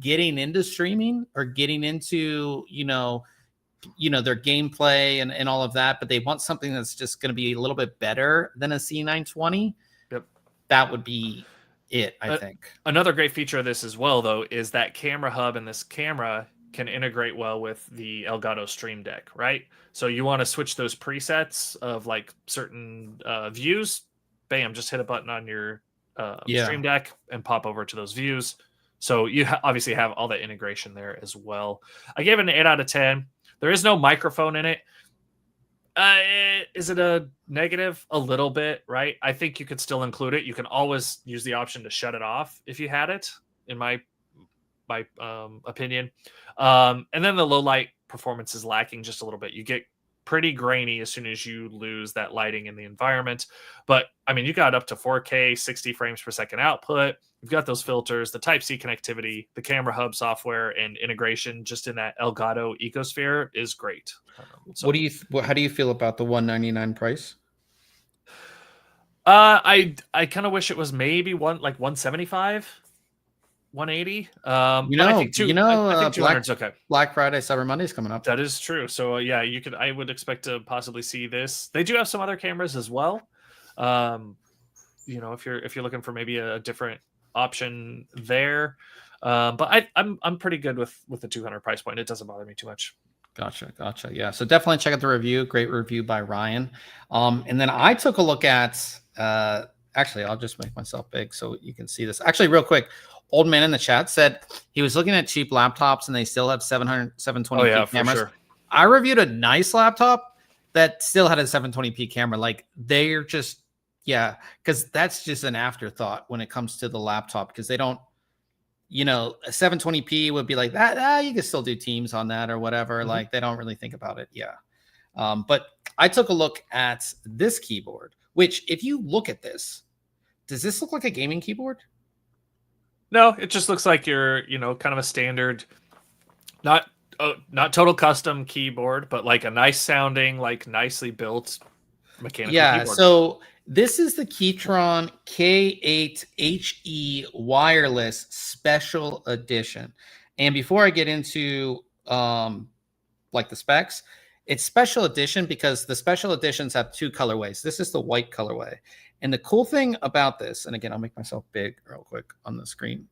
Speaker 1: getting into streaming or getting into, their gameplay and all of that, but they want something that's just going to be a little bit better than a C920. That would be it, I think.
Speaker 2: Another great feature of this as well, though, is that camera hub, and this camera can integrate well with the Elgato Stream Deck, right? So you want to switch those presets of like certain views, bam, just hit a button on your Stream Deck and pop over to those views. So you obviously have all that integration there as well. I gave it an 8 out of 10. There is no microphone in it. Is it a negative? A little bit, right? I think you could still include it. You can always use the option to shut it off if you had it, in my opinion. And then the low light performance is lacking just a little bit. You get pretty grainy as soon as you lose that lighting in the environment. But I mean, you got up to 4K, 60 frames per second output. You've got those filters, the Type-C connectivity, the camera hub software, and integration just in that Elgato ecosphere is great.
Speaker 1: So, how do you feel about the $199 price?
Speaker 2: I kind of wish it was maybe $175, $180. I think 200 is okay.
Speaker 1: Black Friday, Cyber Monday is coming up.
Speaker 2: That is true. So I would expect to possibly see this. They do have some other cameras as well. If you're looking for maybe a different option there, but I'm pretty good with the 200 price point. It doesn't bother me too much.
Speaker 1: Gotcha. Yeah. So definitely check out the review. Great review by Ryan. And then I took a look at, actually, I'll just make myself big so you can see this. Actually, real quick, Old Man in the chat said he was looking at cheap laptops and they still have 720p cameras. Sure. I reviewed a nice laptop that still had a 720p camera. Like they're just, yeah, because that's just an afterthought when it comes to the laptop, because they don't, you know, a 720p would be like that. You can still do Teams on that or whatever. Like they don't really think about it. Yeah. But I took a look at this keyboard, which if you look at this, does this look like a gaming keyboard?
Speaker 2: No, it just looks like your, kind of a standard, not total custom keyboard, but like a nice sounding, like nicely built mechanical keyboard.
Speaker 1: So this is the Keychron K8HE wireless special edition. And before I get into like the specs, it's special edition because the special editions have two colorways. This is the white colorway. And the cool thing about this, and again, I'll make myself big real quick on the screen,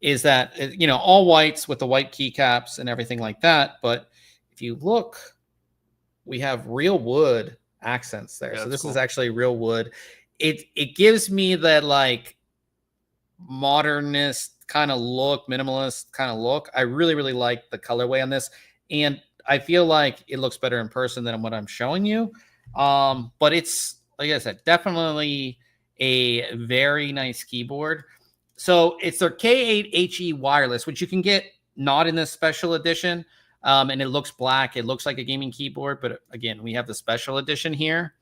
Speaker 1: is that, all whites with the white keycaps and everything like that. But if you look, we have real wood accents there. So this is actually real wood. It gives me that like modernist kind of look, minimalist kind of look. I really, really like the colorway on this. And I feel like it looks better in person than what I'm showing you. But it's, like I said, definitely a very nice keyboard. So it's their K8HE wireless, which you can get not in this special edition. And it looks black. It looks like a gaming keyboard, but again, we have the special edition here.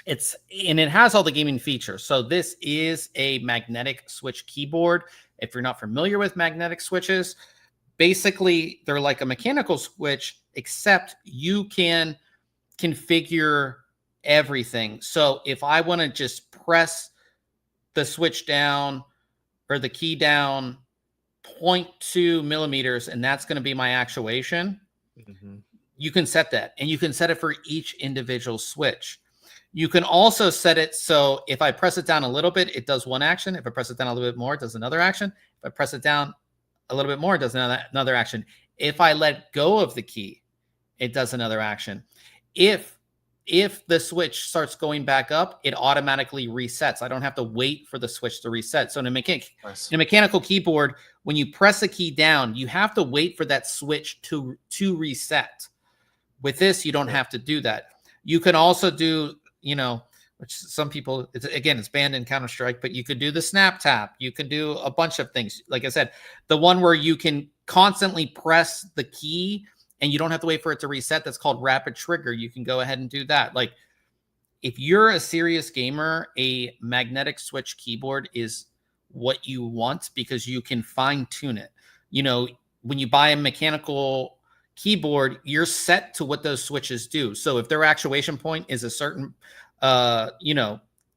Speaker 1: It has all the gaming features. So this is a magnetic switch keyboard. If you're not familiar with magnetic switches, basically they're like a mechanical switch, except you can configure everything. So if I want to just press the switch down or the key down 0.2 millimeters, and that's going to be my actuation, you can set that, and you can set it for each individual switch. You can also set it so if I press it down a little bit, it does one action. If I press it down a little bit more, it does another action. If I press it down a little bit more, it does another action. If I let go of the key, it does another action. If the switch starts going back up, it automatically resets. I don't have to wait for the switch to reset. So in a mechanical keyboard, when you press a key down, you have to wait for that switch to reset. With this, you don't have to do that. You can also do, which some people, it's banned in Counter-Strike, but you could do the snap tap. You can do a bunch of things. Like I said, the one where you can constantly press the key and you don't have to wait for it to reset, that's called rapid trigger. You can go ahead and do that. Like if you're a serious gamer, a magnetic switch keyboard is what you want because you can fine tune it. When you buy a mechanical keyboard, you're set to what those switches do. So if their actuation point is a certain,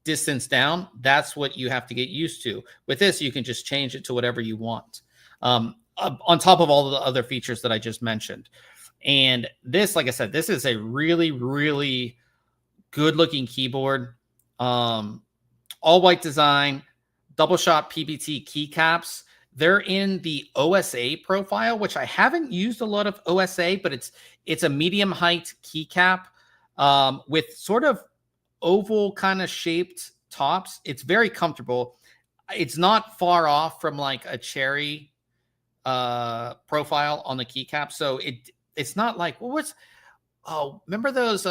Speaker 1: distance down, that's what you have to get used to. With this, you can just change it to whatever you want. On top of all the other features that I just mentioned. And this, like I said, this is a really, really good looking keyboard. All white design, double shot PBT keycaps. They're in the OSA profile, which I haven't used a lot of OSA, but it's a medium height keycap with sort of oval kind of shaped tops. It's very comfortable. It's not far off from like a cherry profile on the keycap, so it's not like remember those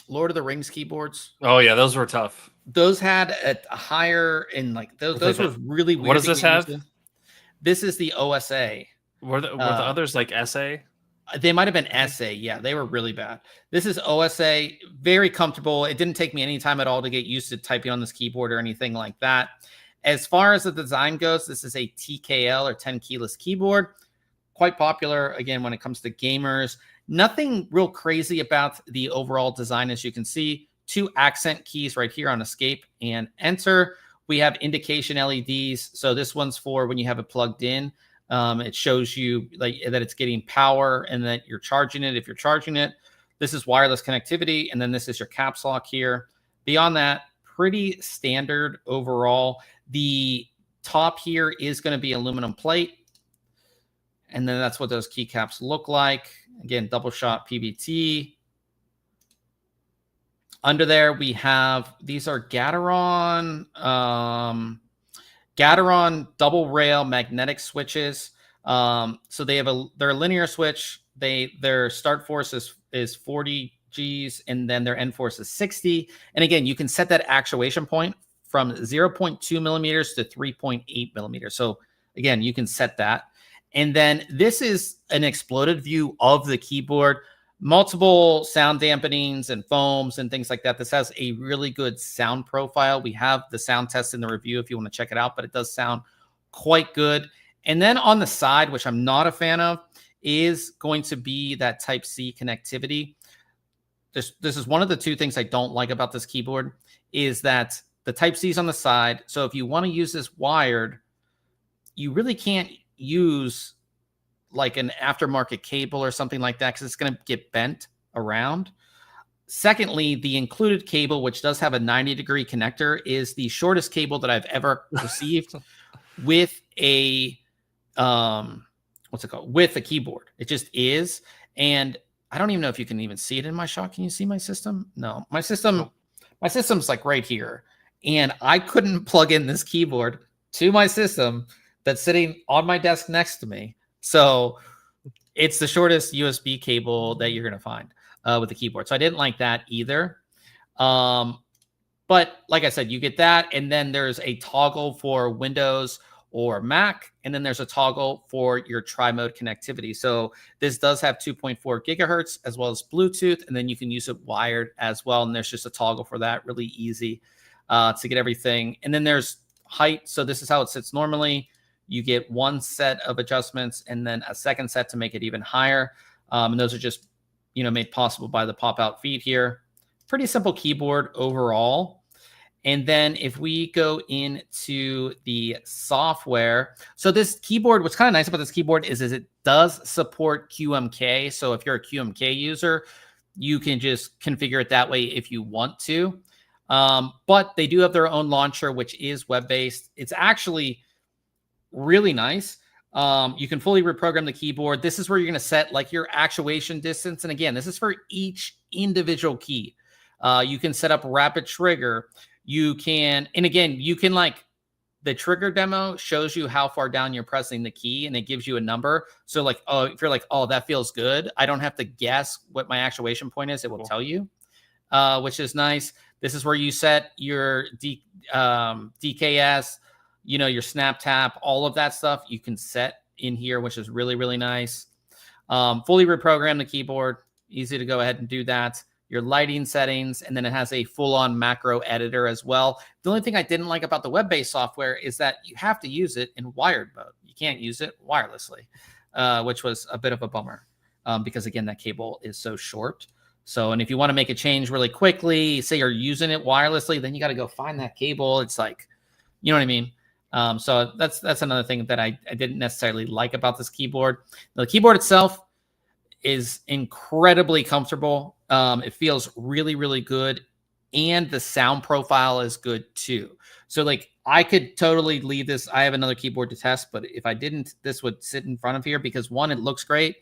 Speaker 1: Lord of the Rings keyboards?
Speaker 2: Oh yeah, those were tough.
Speaker 1: Those had a higher, and like those were really weird.
Speaker 2: What does this have?
Speaker 1: This is the OSA.
Speaker 2: Were the others like SA?
Speaker 1: They might have been SA. Yeah, they were really bad. This is OSA, very comfortable. It didn't take me any time at all to get used to typing on this keyboard or anything like that. As far as the design goes, this is a TKL or 10 keyless keyboard. Quite popular, again, when it comes to gamers. Nothing real crazy about the overall design, as you can see. 2 accent keys right here on escape and enter. We have indication LEDs. So this one's for when you have it plugged in. It shows you like that it's getting power and that you're charging it if you're charging it. This is wireless connectivity, and then this is your caps lock here. Beyond that, pretty standard overall. The top here is going to be aluminum plate. And then that's what those keycaps look like. Again, double shot PBT. Under there, we have, these are Gateron double rail magnetic switches. So they're a linear switch their start force is 40 Gs, and then their end force is 60. And again, you can set that actuation point from 0.2 millimeters to 3.8 millimeters. So again, you can set that. And then this is an exploded view of the keyboard, multiple sound dampenings and foams and things like that. This has a really good sound profile. We have the sound test in the review if you want to check it out, but it does sound quite good. And then on the side, which I'm not a fan of, is going to be that Type-C connectivity. This is one of the two things I don't like about this keyboard, is that the Type-C is on the side. So if you want to use this wired, you really can't use like an aftermarket cable or something like that, because it's going to get bent around. Secondly, the included cable, which does have a 90-degree connector, is the shortest cable that I've ever received with a what's it called? With a keyboard. It just is. And I don't even know if you can even see it in my shot. Can you see my system? No, my system's like right here. And I couldn't plug in this keyboard to my system that's sitting on my desk next to me. So it's the shortest USB cable that you're going to find with the keyboard. So I didn't like that either. But like I said, you get that. And then there's a toggle for Windows or Mac. And then there's a toggle for your tri-mode connectivity. So this does have 2.4 gigahertz as well as Bluetooth. And then you can use it wired as well. And there's just a toggle for that. Really easy to get everything. And then there's height. So this is how it sits normally. You get one set of adjustments and then a second set to make it even higher. And those are just, made possible by the pop-out feet here. Pretty simple keyboard overall. And then if we go into the software, so this keyboard, what's kind of nice about this keyboard is it does support QMK. So if you're a QMK user, you can just configure it that way if you want to. But they do have their own launcher, which is web-based. It's actually really nice. You can fully reprogram the keyboard. This is where you're going to set like your actuation distance. And again, this is for each individual key. You can set up rapid trigger. You can, and again, you can like, the trigger demo shows you how far down you're pressing the key and it gives you a number. So like, oh, if you're like, oh, that feels good, I don't have to guess what my actuation point is. It will tell you, which is nice. This is where you set your DKS, your snap tap, all of that stuff you can set in here, which is really, really nice. Fully reprogram the keyboard. Easy to go ahead and do that. Your lighting settings, and then it has a full-on macro editor as well. The only thing I didn't like about the web-based software is that you have to use it in wired mode. You can't use it wirelessly, which was a bit of a bummer because, again, that cable is so short. So, and if you want to make a change really quickly, say you're using it wirelessly, then you got to go find that cable. It's like, you know what I mean? So that's another thing that I didn't necessarily like about this keyboard. The keyboard itself is incredibly comfortable. It feels really, really good. And the sound profile is good too. So like I could totally leave this. I have another keyboard to test, but if I didn't, this would sit in front of here because one, it looks great.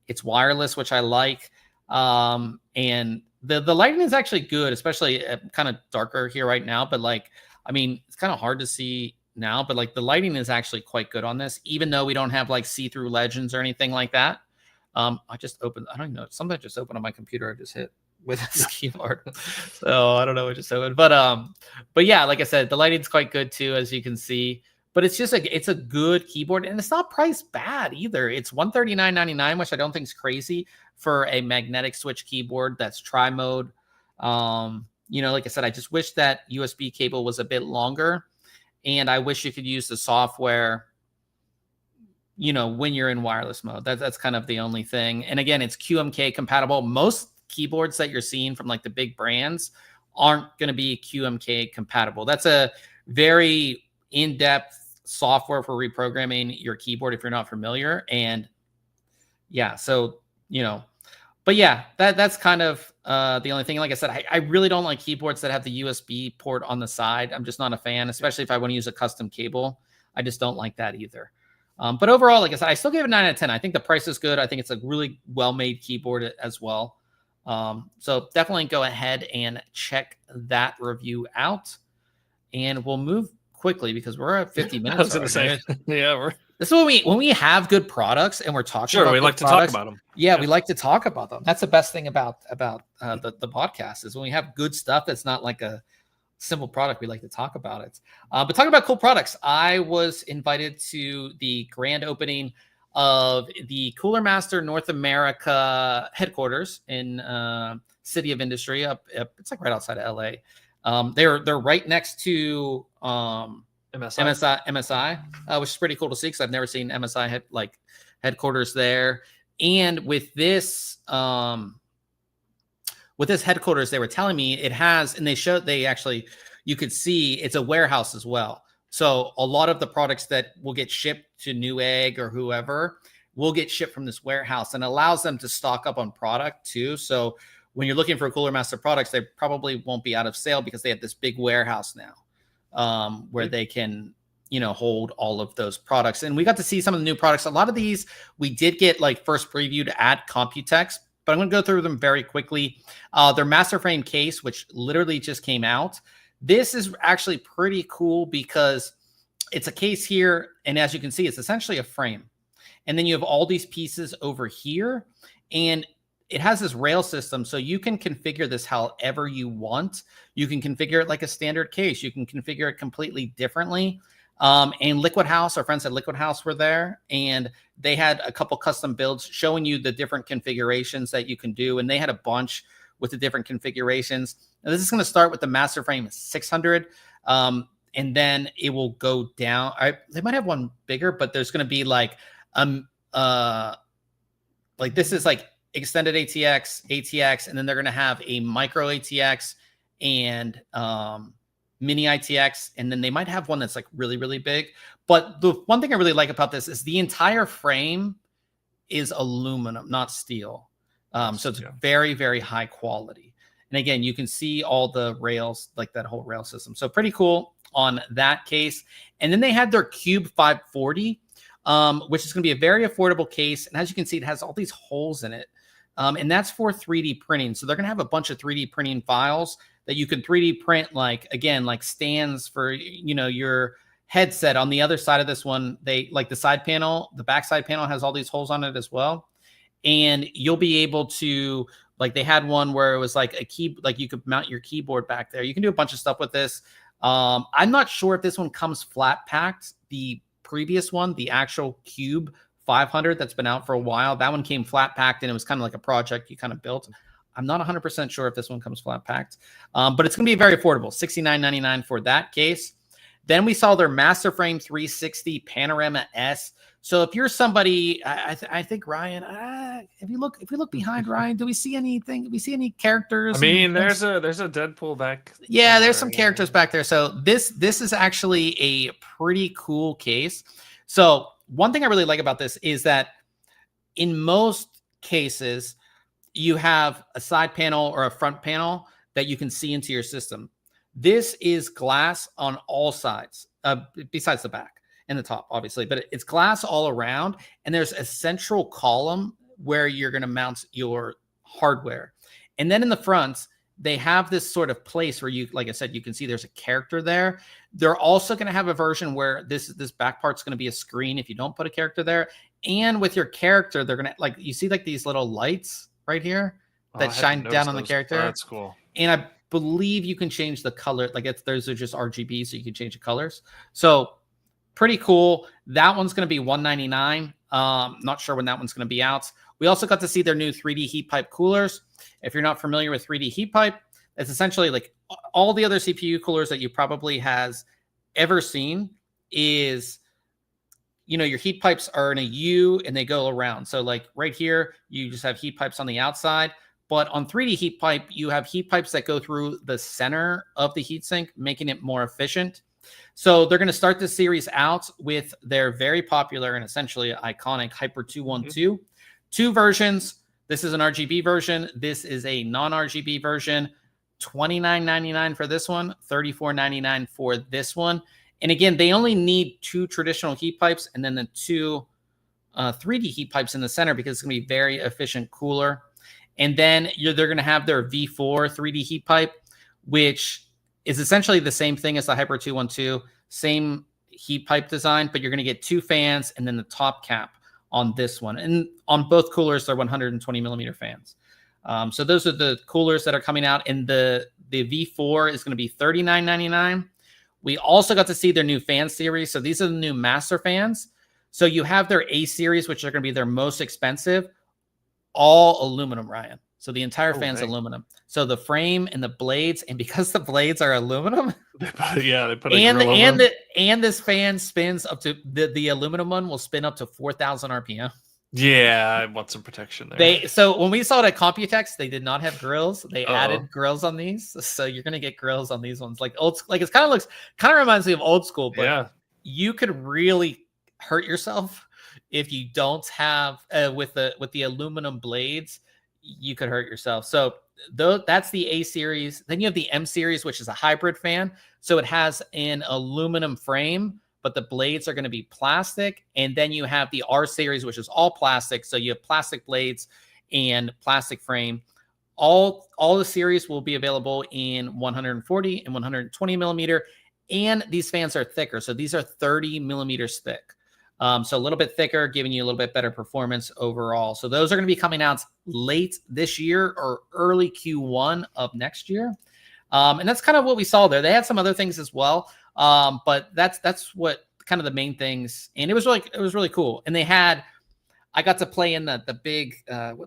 Speaker 1: It's wireless, which I like. And the lighting is actually good, especially kind of darker here right now. But like, I mean, it's kind of hard to see now, but like the lighting is actually quite good on this, even though we don't have like see-through legends or anything like that. I just opened, I don't even know, something just opened on my computer. I just hit with this keyboard. So I don't know what just opened, but yeah, like I said, the lighting's quite good too, as you can see, but it's just it's a good keyboard and it's not priced bad either. It's $139.99, which I don't think is crazy for a magnetic switch keyboard that's tri-mode. Like I said, I just wish that USB cable was a bit longer, and I wish you could use the software when you're in wireless mode. That's kind of the only thing. And again, it's QMK compatible. Most keyboards that you're seeing from like the big brands aren't going to be QMK compatible. That's a very in-depth software for reprogramming your keyboard if you're not familiar. And yeah, so, but yeah, that's kind of the only thing. Like I said, I really don't like keyboards that have the USB port on the side. I'm just not a fan, especially if I want to use a custom cable. I just don't like that either. But overall, like I said, I still give it 9 out of 10. I think the price is good. I think it's a really well-made keyboard as well. So definitely go ahead and check that review out. And we'll move quickly because we're at 50 minutes.
Speaker 2: I was going to say, yeah,
Speaker 1: This is when we have good products and we're talking about
Speaker 2: we
Speaker 1: good
Speaker 2: like to
Speaker 1: products,
Speaker 2: talk about them.
Speaker 1: Yeah, we like to talk about them. That's the best thing about the podcast is when we have good stuff. It's not like a simple product. We like to talk about it. But talking about cool products, I was invited to the grand opening of the Cooler Master North America headquarters in City of Industry. It's like right outside of LA. They're right next to MSI, which is pretty cool to see because I've never seen MSI headquarters there. And with this headquarters, they were telling me it has, and you could see it's a warehouse as well. So a lot of the products that will get shipped to Newegg or whoever will get shipped from this warehouse, and allows them to stock up on product too. So when you're looking for Cooler Master products, they probably won't be out of sale because they have this big warehouse now where they can, hold all of those products. And we got to see some of the new products. A lot of these we did get first previewed at Computex, but I'm going to go through them very quickly. Their Master Frame case, which literally just came out. This is actually pretty cool because it's a case here, and as you can see, it's essentially a frame. And then you have all these pieces over here, and it has this rail system, so you can configure this however you want. You can configure it like a standard case. You can configure it completely differently. And Liquid House, our friends at Liquid House were there, and they had a couple custom builds showing you the different configurations that you can do, and they had a bunch with the different configurations. Now, this is going to start with the Master Frame 600, and then it will go down. They might have one bigger, but there's going to be this is like extended ATX, and then they're going to have a micro ATX and mini ITX, and then they might have one that's really, really big. But the one thing I really like about this is the entire frame is aluminum, not steel. So it's very, very high quality. And again, you can see all the rails, like that whole rail system. So pretty cool on that case. And then they had their Cube 540, which is going to be a very affordable case. And as you can see, it has all these holes in it. And that's for 3D printing. So they're going to have a bunch of 3D printing files that you can 3D print, like stands for, your headset. On the other side of this one, the side panel, the back side panel has all these holes on it as well. And you'll be able to, they had one where it was a key, you could mount your keyboard back there. You can do a bunch of stuff with this. I'm not sure if this one comes flat packed. The previous one, the actual Cube 500 that's been out for a while, that one came flat packed, and it was kind of like a project you kind of built. I'm not 100% sure if this one comes flat packed, but it's going to be very affordable, $69.99 for that case. Then we saw their Master Frame 360 Panorama S. So if you're somebody, I think Ryan, if you look behind Ryan, do we see anything? Do we see any characters?
Speaker 2: I mean, there's a Deadpool back.
Speaker 1: Yeah, there's some characters back there. So this is actually a pretty cool case. So one thing I really like about this is that in most cases, you have a side panel or a front panel that you can see into your system. This is glass on all sides, besides the back and the top, obviously, but it's glass all around. And there's a central column where you're going to mount your hardware. And then in the front, they have this sort of place where you, like I said, you can see there's a character there. They're also going to have a version where this back part's going to be a screen if you don't put a character there. And with your character, they're going to, you see these little lights right here that shine down on the character.
Speaker 2: Oh, that's cool.
Speaker 1: And I believe you can change the color. Those are just RGB, so you can change the colors. So pretty cool. That one's going to be $199. Not sure when that one's going to be out. We also got to see their new 3D heat pipe coolers. If you're not familiar with 3D heat pipe, it's essentially all the other CPU coolers that you probably has ever seen is, your heat pipes are in a U and they go around. So right here, you just have heat pipes on the outside. But on 3D heat pipe, you have heat pipes that go through the center of the heatsink, making it more efficient. So they're going to start this series out with their very popular and essentially iconic Hyper 212. Two versions. This is an RGB version. This is a non-RGB version. $29.99 for this one, $34.99 for this one. And again, they only need two traditional heat pipes and then the two 3D heat pipes in the center because it's going to be very efficient cooler. And then they're going to have their V4 3D heat pipe, which is essentially the same thing as the Hyper 212, same heat pipe design, but you're going to get 2 fans and then the top cap on this one. And on both coolers, they're 120 millimeter fans. So those are the coolers that are coming out. And the V4 is going to be $39.99. We also got to see their new fan series. So these are the new master fans. So you have their A series, which are going to be their most expensive, all aluminum, Ryan. So the entire fan's aluminum. So the frame and the blades, and because the blades are aluminum,
Speaker 2: they put a grill
Speaker 1: and this fan spins up to the aluminum one will spin up to 4,000 RPM.
Speaker 2: Yeah, I want some protection there.
Speaker 1: So when we saw it at Computex, they did not have grills. They added grills on these, so you're gonna get grills on these ones. Like it kind of reminds me of old school, but you could really hurt yourself if you don't have with the aluminum blades. You could hurt yourself. So that's the A series. Then you have the M series, which is a hybrid fan. So it has an aluminum frame, but the blades are going to be plastic. And then you have the R series, which is all plastic. So you have plastic blades and plastic frame. All the series will be available in 140 and 120 millimeter. And these fans are thicker. So these are 30 millimeters thick. So a little bit thicker, giving you a little bit better performance overall. So those are going to be coming out late this year or early Q1 of next year. And that's kind of what we saw there. They had some other things as well. But that's what kind of the main things. And it was really cool. And I got to play in the big,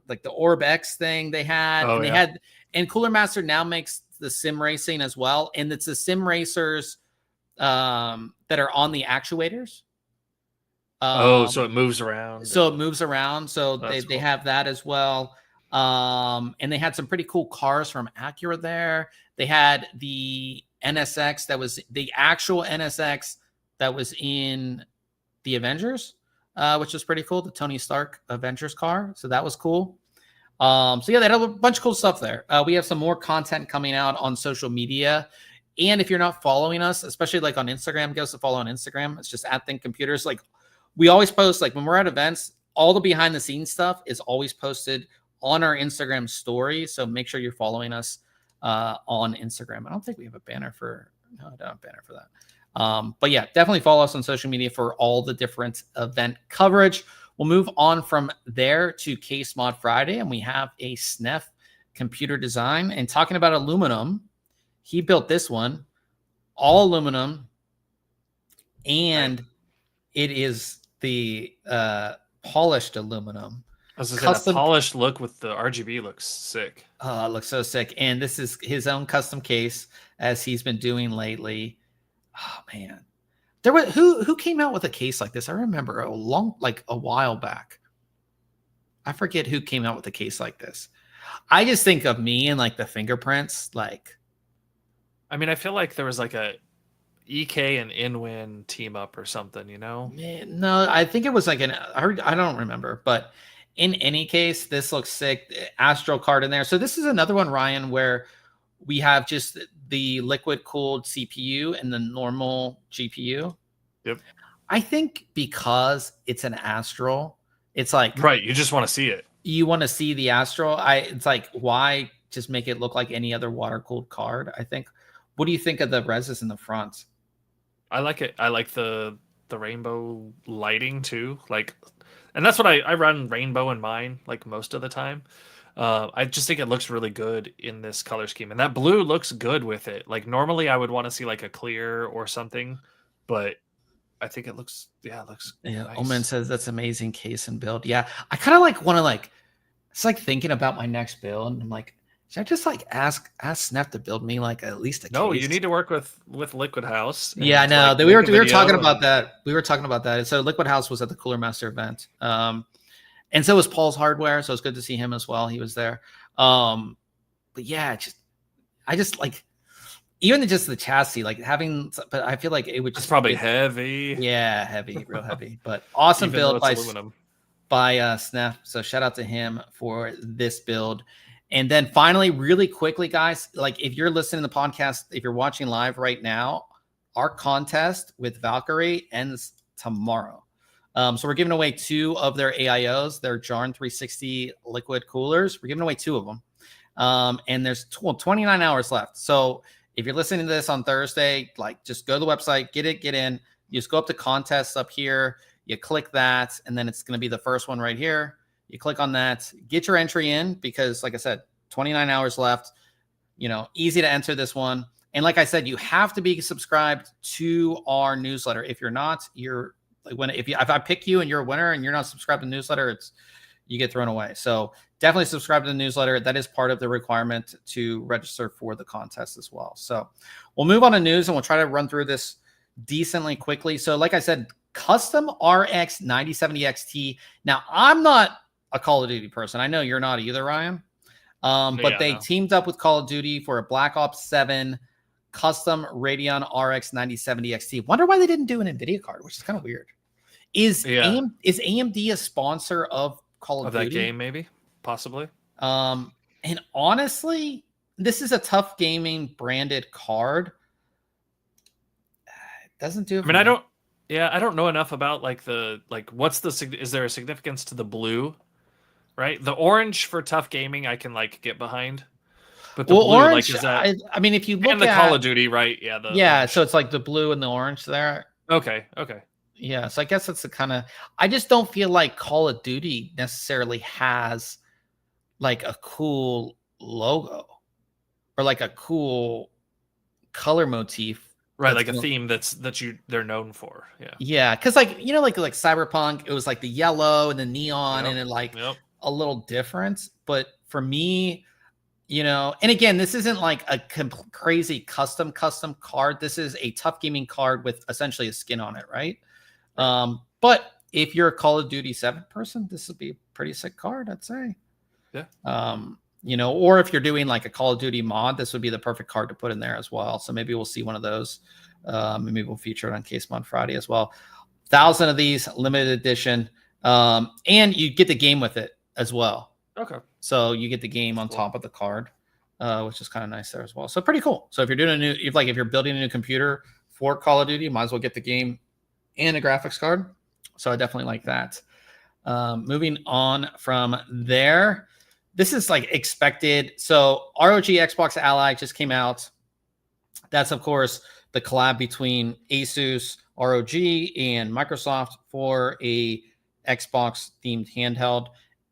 Speaker 1: like the Orb X thing they had. And Cooler Master now makes the sim racing as well. And it's the sim racers that are on the actuators.
Speaker 2: So it moves around.
Speaker 1: So they have that as well. And they had some pretty cool cars from Acura there. They had the NSX that was the actual NSX that was in the Avengers, which was pretty cool. The Tony Stark Avengers car. So that was cool. So yeah, they had a bunch of cool stuff there. We have some more content coming out on social media. And if you're not following us, especially like on Instagram, give us a follow on Instagram. It's just at ThinkComputers. Like, we always post, like when we're at events, all the behind the scenes stuff is always posted on our Instagram story. So make sure you're following us on Instagram. I don't think we have a banner no, I don't have a banner for that. But yeah, definitely follow us on social media for all the different event coverage. We'll move on from there to Case Mod Friday, and we have a SNEF computer design. And talking about aluminum, he built this one, all aluminum, and it is the polished aluminum.
Speaker 2: The polished look with the RGB looks sick.
Speaker 1: Oh, it looks so sick. And this is his own custom case, as he's been doing lately. Oh man, there was who came out with a case like this? I remember a while back. I forget who came out with a case like this. I just think of me and like the fingerprints. Like,
Speaker 2: I mean, I feel like there was like a EK and Inwin team up or something, you know?
Speaker 1: Man, no, I think it was like I don't remember, but in any case, this looks sick. Astro card in there. So this is another one, Ryan, where we have just the liquid cooled CPU and the normal GPU.
Speaker 2: Yep.
Speaker 1: I think because it's an Astral, it's like,
Speaker 2: right. You just want to see it.
Speaker 1: You want to see the Astral. It's like, why just make it look like any other water cooled card? I think. What do you think of the reses in the front?
Speaker 2: I like it. I like the rainbow lighting too. Like, and that's what I run rainbow in mine, like most of the time. I just think it looks really good in this color scheme, and that blue looks good with it. Like normally I would want to see like a clear or something, but I think it looks, nice.
Speaker 1: Omen says that's amazing case and build. Yeah, I kind of like want to it's like thinking about my next build, and I'm like, should I just like ask Snap to build me like at least a case?
Speaker 2: No, you need to work with Liquid House.
Speaker 1: Yeah, I know. We were talking about that. We were talking about that. So Liquid House was at the Cooler Master event. And so was Paul's Hardware. So it's good to see him as well. He was there. But yeah, I just like even just the chassis, like having, but I feel like it would just
Speaker 2: probably heavy.
Speaker 1: Yeah, heavy, real heavy. But awesome build by Snap. So shout out to him for this build. And then finally, really quickly, guys, like if you're listening to the podcast, if you're watching live right now, our contest with Valkyrie ends tomorrow. So we're giving away 2 of their AIOs, their Jarn 360 liquid coolers. We're giving away 2 of them. And there's 29 hours left. So if you're listening to this on Thursday, like just go to the website, get in. You just go up to contests up here. You click that, and then it's going to be the first one right here. You click on that, get your entry in because, like I said, 29 hours left. Easy to enter this one. And like I said, you have to be subscribed to our newsletter. If you're not, if I pick you and you're a winner and you're not subscribed to the newsletter, you get thrown away. So definitely subscribe to the newsletter. That is part of the requirement to register for the contest as well. So we'll move on to news and we'll try to run through this decently quickly. So like I said, custom RX 9070 XT. Now I'm not a Call of Duty person. I know you're not either, Ryan. But they teamed up with Call of Duty for a Black Ops 7 custom Radeon RX 9070 XT. Wonder why they didn't do an NVIDIA card, which is kind of weird. Is AMD a sponsor of Call of Duty?
Speaker 2: That game, maybe, possibly.
Speaker 1: And honestly, this is a Tough Gaming branded card. It doesn't do it.
Speaker 2: I mean, I don't know enough about is there a significance to the blue? Right, the orange for Tough Gaming I can get behind, but the blue,
Speaker 1: orange.
Speaker 2: Is that?
Speaker 1: I mean, if you look
Speaker 2: at the Call of Duty, right? Yeah,
Speaker 1: so it's like the blue and the orange there.
Speaker 2: Okay.
Speaker 1: Yeah, so I guess that's the kind of. I just don't feel like Call of Duty necessarily has a cool logo or a cool color motif.
Speaker 2: Right, a theme they're known for.
Speaker 1: Yeah, because Cyberpunk, it was the yellow and the neon and it a little different. But for me, and again, this isn't a crazy custom card. This is a Tough Gaming card with essentially a skin on it, right? But if you're a Call of Duty 7 person, this would be a pretty sick card, I'd say.
Speaker 2: Yeah.
Speaker 1: Or if you're doing a Call of Duty mod, this would be the perfect card to put in there as well. So maybe we'll see one of those. Maybe we'll feature it on Case Mod Friday as well. 1,000 of these, limited edition. And you get the game with it as well.
Speaker 2: Okay.
Speaker 1: So you get the game on top of the card, which is kind of nice there as well. So pretty cool. So if you're doing if you're building a new computer for Call of Duty, you might as well get the game and a graphics card. So I definitely like that. Moving on from there, this is expected. So ROG Xbox Ally just came out. That's of course the collab between Asus, ROG, and Microsoft for a Xbox themed handheld,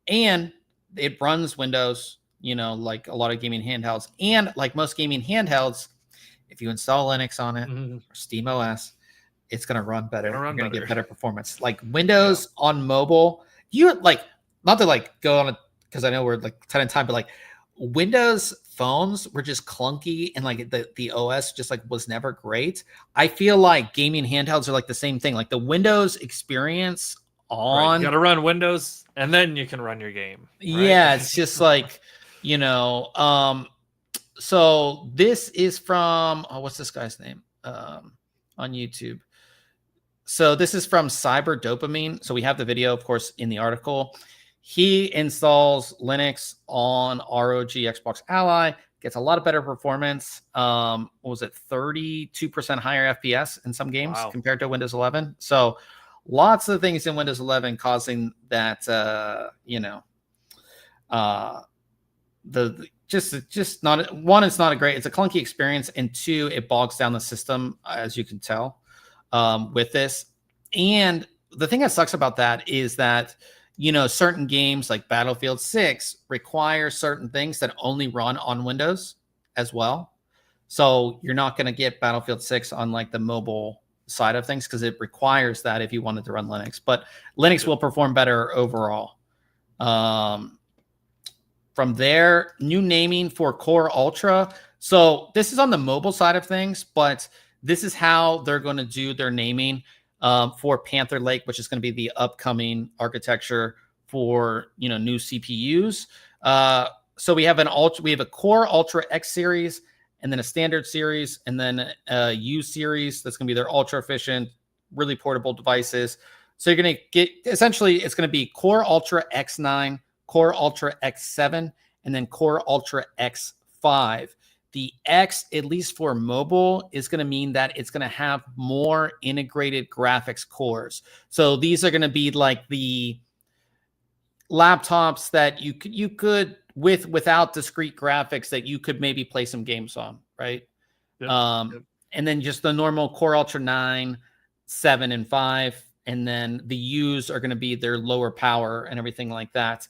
Speaker 1: and it runs Windows, like a lot of gaming handhelds. And like most gaming handhelds, if you install Linux on it or Steam OS, it's going to run better. You're going to get better performance. Windows on mobile, you not to go on it because I know we're 10 in time, but Windows phones were just clunky and the OS just was never great. I feel like gaming handhelds are the same thing. The Windows experience on
Speaker 2: you got to run Windows and then you can run your game. Right?
Speaker 1: Yeah, it's just so this is from what's this guy's name on YouTube? So this is from Cyber Dopamine. So we have the video, of course, in the article. He installs Linux on ROG Xbox Ally, gets a lot of better performance. What was it, 32% higher FPS in some games compared to Windows 11? So lots of things in Windows 11 causing that, just not one, it's not a great, it's a clunky experience, and two, it bogs down the system, as you can tell, with this. And the thing that sucks about that is that, certain games like Battlefield 6 require certain things that only run on Windows as well. So you're not going to get Battlefield 6 on the mobile side of things because it requires that if you wanted to run Linux. But Linux will perform better overall. From there, new naming for Core Ultra. So this is on the mobile side of things, but this is how they're going to do their naming for Panther Lake, which is going to be the upcoming architecture for new CPUs. So we have a Core Ultra X series, and then a standard series, and then a U series that's going to be their ultra efficient, really portable devices. So you're going to get, essentially, it's going to be Core Ultra X9, Core Ultra X7, and then Core Ultra X5. The X, at least for mobile, is going to mean that it's going to have more integrated graphics cores. So these are going to be the laptops that you could without discrete graphics that you could maybe play some games on, right? Yep. And then just the normal Core Ultra 9 7 and 5, and then the U's are going to be their lower power and everything like that.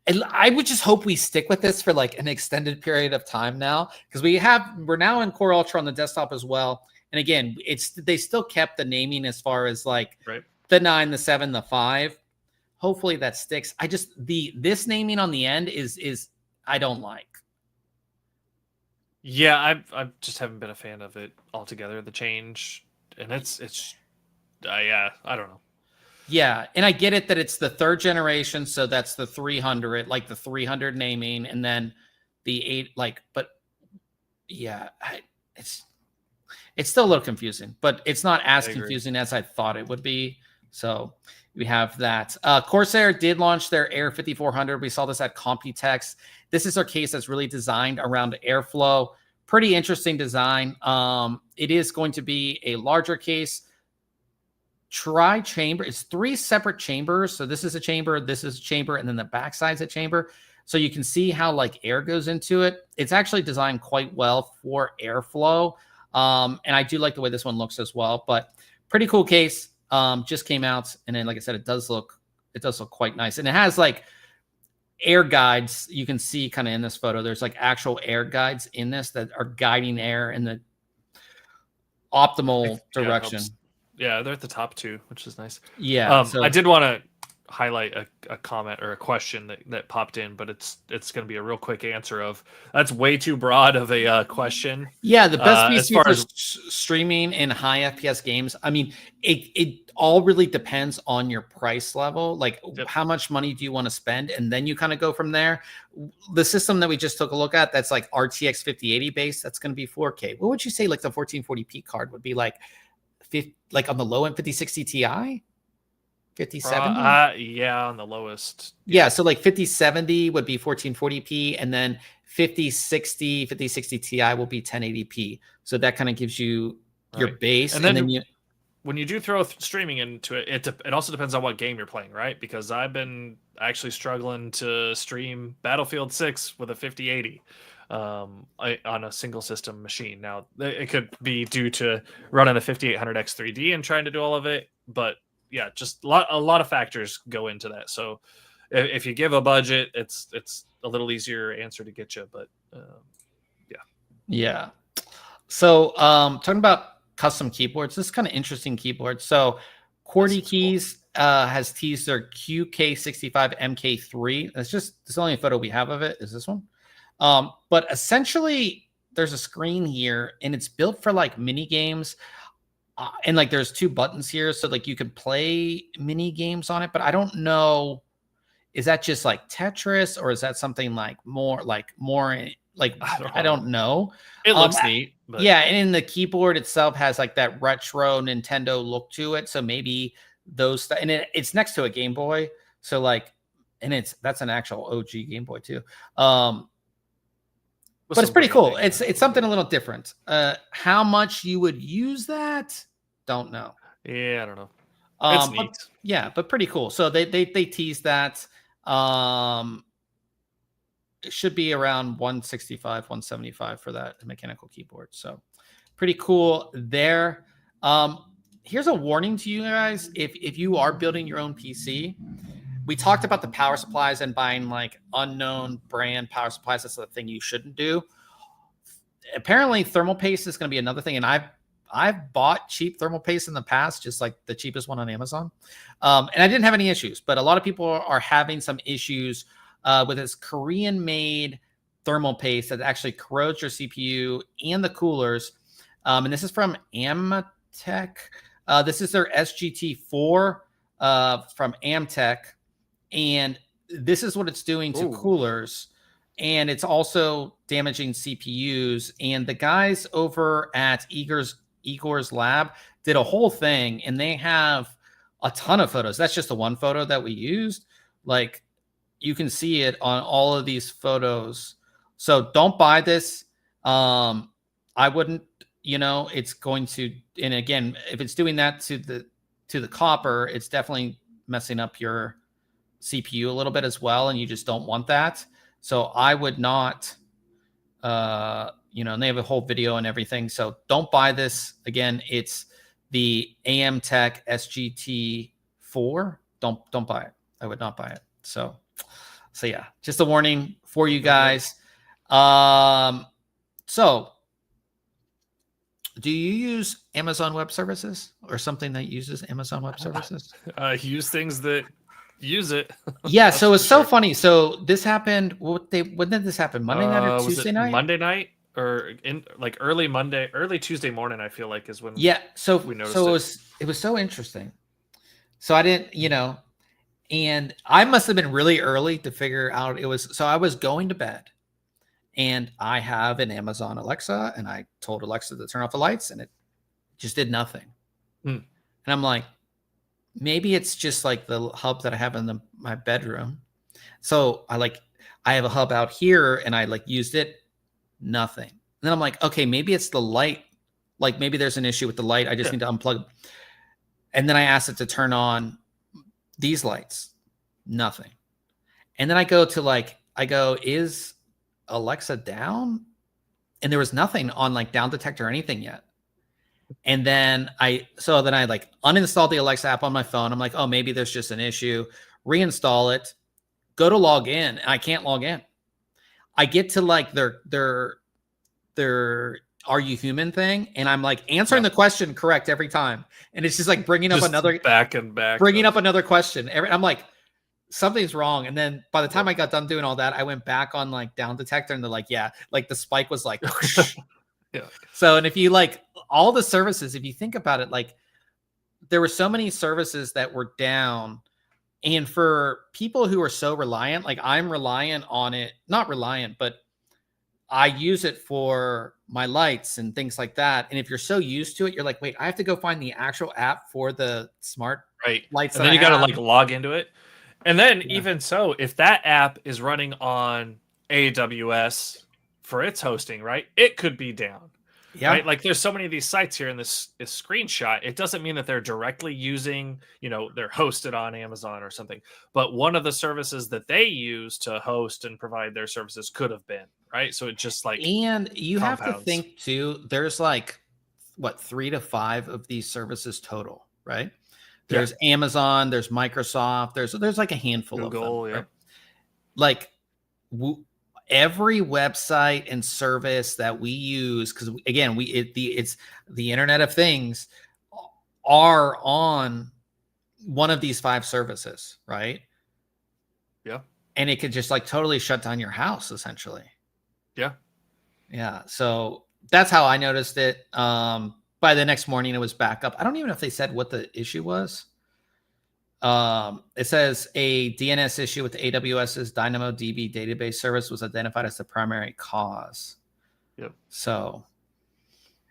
Speaker 1: And I would just hope we stick with this for like an extended period of time now, because we're now in Core Ultra on the desktop as well. And again, they still kept the naming as far as like the 9, the 7, the 5. Hopefully that sticks. I just this naming on the end is I don't like.
Speaker 2: Yeah, I just haven't been a fan of it altogether. The change, and it's yeah, I don't know.
Speaker 1: Yeah, and I get it that it's the 3rd generation, so that's the 300, like the 300 naming, and then the 8, like, but yeah, it's still a little confusing, but it's not as confusing as I thought it would be. So we have that. Corsair did launch their Air 5400. We saw this at Computex. This is our case that's really designed around airflow. Pretty interesting design. It is going to be a larger case. Tri-chamber. It's 3 separate chambers. So this is a chamber, this is a chamber, and then the backside's a chamber. So you can see how like air goes into it. It's actually designed quite well for airflow. And I do like the way this one looks as well. But pretty cool case. Just came out, and then like I said, it does look quite nice. And it has like air guides. You can see kind of in this photo, there's like actual air guides in this that are guiding air in the optimal direction.
Speaker 2: Yeah, they're at the top too, which is nice.
Speaker 1: Yeah.
Speaker 2: I did want to highlight a comment or a question that popped in, but it's going to be a real quick answer of that's way too broad of a question.
Speaker 1: Yeah, the best PC for streaming in high FPS games. I mean, it all really depends on your price level. Like how much money do you want to spend? And then you kind of go from there. The system that we just took a look at, that's like RTX 5080 base, that's going to be 4K. What would you say like the 1440p card would be like? Like on the low end 5060 Ti, 5070?
Speaker 2: Yeah, on the lowest.
Speaker 1: Yeah, so like 5070 would be 1440p, and then 5060 Ti will be 1080p. So that kind of gives you your base, and then you,
Speaker 2: when you do throw streaming into it, it also depends on what game you're playing, right? Because I've been actually struggling to stream Battlefield 6 with a 5080 on a single system machine. Now it could be due to running a 5800X 3D and trying to do all of it, but yeah, just a lot of factors go into that. So if you give a budget, it's a little easier answer to get you, but
Speaker 1: yeah. So talking about custom keyboards, this is kind of interesting keyboard. So QWERTY Keys has teased their QK65 MK3. It's only a photo we have of it is this one. But essentially there's a screen here, and it's built for like mini games. And like there's 2 buttons here, so like you can play mini games on it, but I don't know, is that just like Tetris, or is that something like more I don't know.
Speaker 2: It looks neat, but
Speaker 1: yeah, and in the keyboard itself has like that retro Nintendo look to it, so maybe those and it's next to a Game Boy, so like, and that's an actual OG Game Boy too. But it's pretty cool. It's something a little different. How much you would use that? Don't know.
Speaker 2: Yeah, I don't know. It's neat.
Speaker 1: Yeah, but pretty cool. So they teased that. It should be around 165, 175 for that mechanical keyboard. So pretty cool there. Here's a warning to you guys. If you are building your own PC, we talked about the power supplies and buying like unknown brand power supplies. That's the thing you shouldn't do. Apparently thermal paste is going to be another thing. And I've bought cheap thermal paste in the past, just like the cheapest one on Amazon. And I didn't have any issues, but a lot of people are having some issues with this Korean made thermal paste that actually corrodes your CPU and the coolers. And this is from Amtech. This is their SGT4 from Amtech. And this is what it's doing to coolers, and it's also damaging CPUs. And the guys over at Igor's lab did a whole thing, and they have a ton of photos. That's just the one photo that we used. Like, you can see it on all of these photos. So don't buy this. I wouldn't, it's going to, and again, if it's doing that to the copper, it's definitely messing up your CPU a little bit as well, and you just don't want that. So I would not, and they have a whole video and everything. So don't buy this. Again, it's the AM Tech SGT4. Don't buy it. I would not buy it. So yeah, just a warning for you guys. So do you use Amazon Web Services or something that uses Amazon Web Services?
Speaker 2: Use things that use it.
Speaker 1: Yeah, so it's so funny. So this happened. When did this happen? Monday night or Tuesday night?
Speaker 2: Monday night or in like early Tuesday morning. I feel like is when.
Speaker 1: Yeah. So
Speaker 2: we noticed
Speaker 1: it was so interesting. So I didn't, and I must have been really early to figure out it was. So I was going to bed. And I have an Amazon Alexa, and I told Alexa to turn off the lights, and it just did nothing. And I'm like, maybe it's just like the hub that I have in my bedroom. So I have a hub out here, and I used it, nothing. And then I'm like, okay, maybe it's the light. Like maybe there's an issue with the light. I just need to unplug. And then I asked it to turn on these lights, nothing. And then I go to is Alexa down? And there was nothing on down detector or anything yet. And then I uninstalled the Alexa app on my phone. I'm like, oh, maybe there's just an issue. Reinstall it, go to log in, and I can't log in. I get to their are you human thing, and I'm answering the question correct every time, and it's just bringing up another
Speaker 2: back and back,
Speaker 1: bringing up another question. I'm like, something's wrong. And then by the time I got done doing all that, I went back on down detector, and they're like, yeah, the spike was
Speaker 2: yeah.
Speaker 1: So, and if you all the services, if you think about it, there were so many services that were down. And for people who are so reliant, I'm reliant on it, not reliant, but I use it for my lights and things like that. And if you're so used to it, you're like, wait, I have to go find the actual app for the smart lights.
Speaker 2: And then you got to log into it. And then even so, if that app is running on AWS for its hosting, right, it could be down. Yeah. Right. There's so many of these sites here in this screenshot. It doesn't mean that they're directly using, they're hosted on Amazon or something. But one of the services that they use to host and provide their services could have been, right? So it just
Speaker 1: and you have to think too, there's 3 to 5 of these services total, right? There's Amazon, there's Microsoft, there's a handful
Speaker 2: Google,
Speaker 1: of them. Right? Every website and service that we use, because again, it's the Internet of Things, are on one of these 5 services, right?
Speaker 2: Yeah.
Speaker 1: And it could just totally shut down your house, essentially.
Speaker 2: Yeah.
Speaker 1: Yeah. So that's how I noticed it. By the next morning, it was back up. I don't even know if they said what the issue was. It says a DNS issue with AWS's DynamoDB database service was identified as the primary cause.
Speaker 2: Yep.
Speaker 1: So,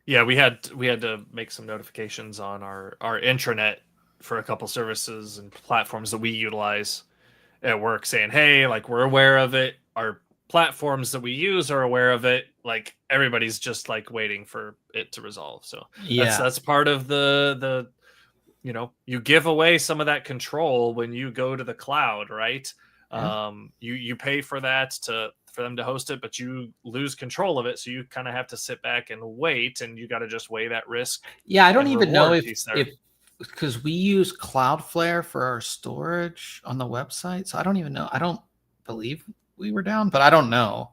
Speaker 2: yeah, we had to make some notifications on our intranet for a couple services and platforms that we utilize at work, saying, "Hey, we're aware of it. Our platforms that we use are aware of it. Everybody's just waiting for it to resolve." So that's part of the you give away some of that control when you go to the cloud, right? You pay for that for them to host it, but you lose control of it. So you kind of have to sit back and wait, and you got to just weigh that risk.
Speaker 1: Yeah. I don't even know if because we use Cloudflare for our storage on the website. So I don't even know. I don't believe we were down, but I don't know.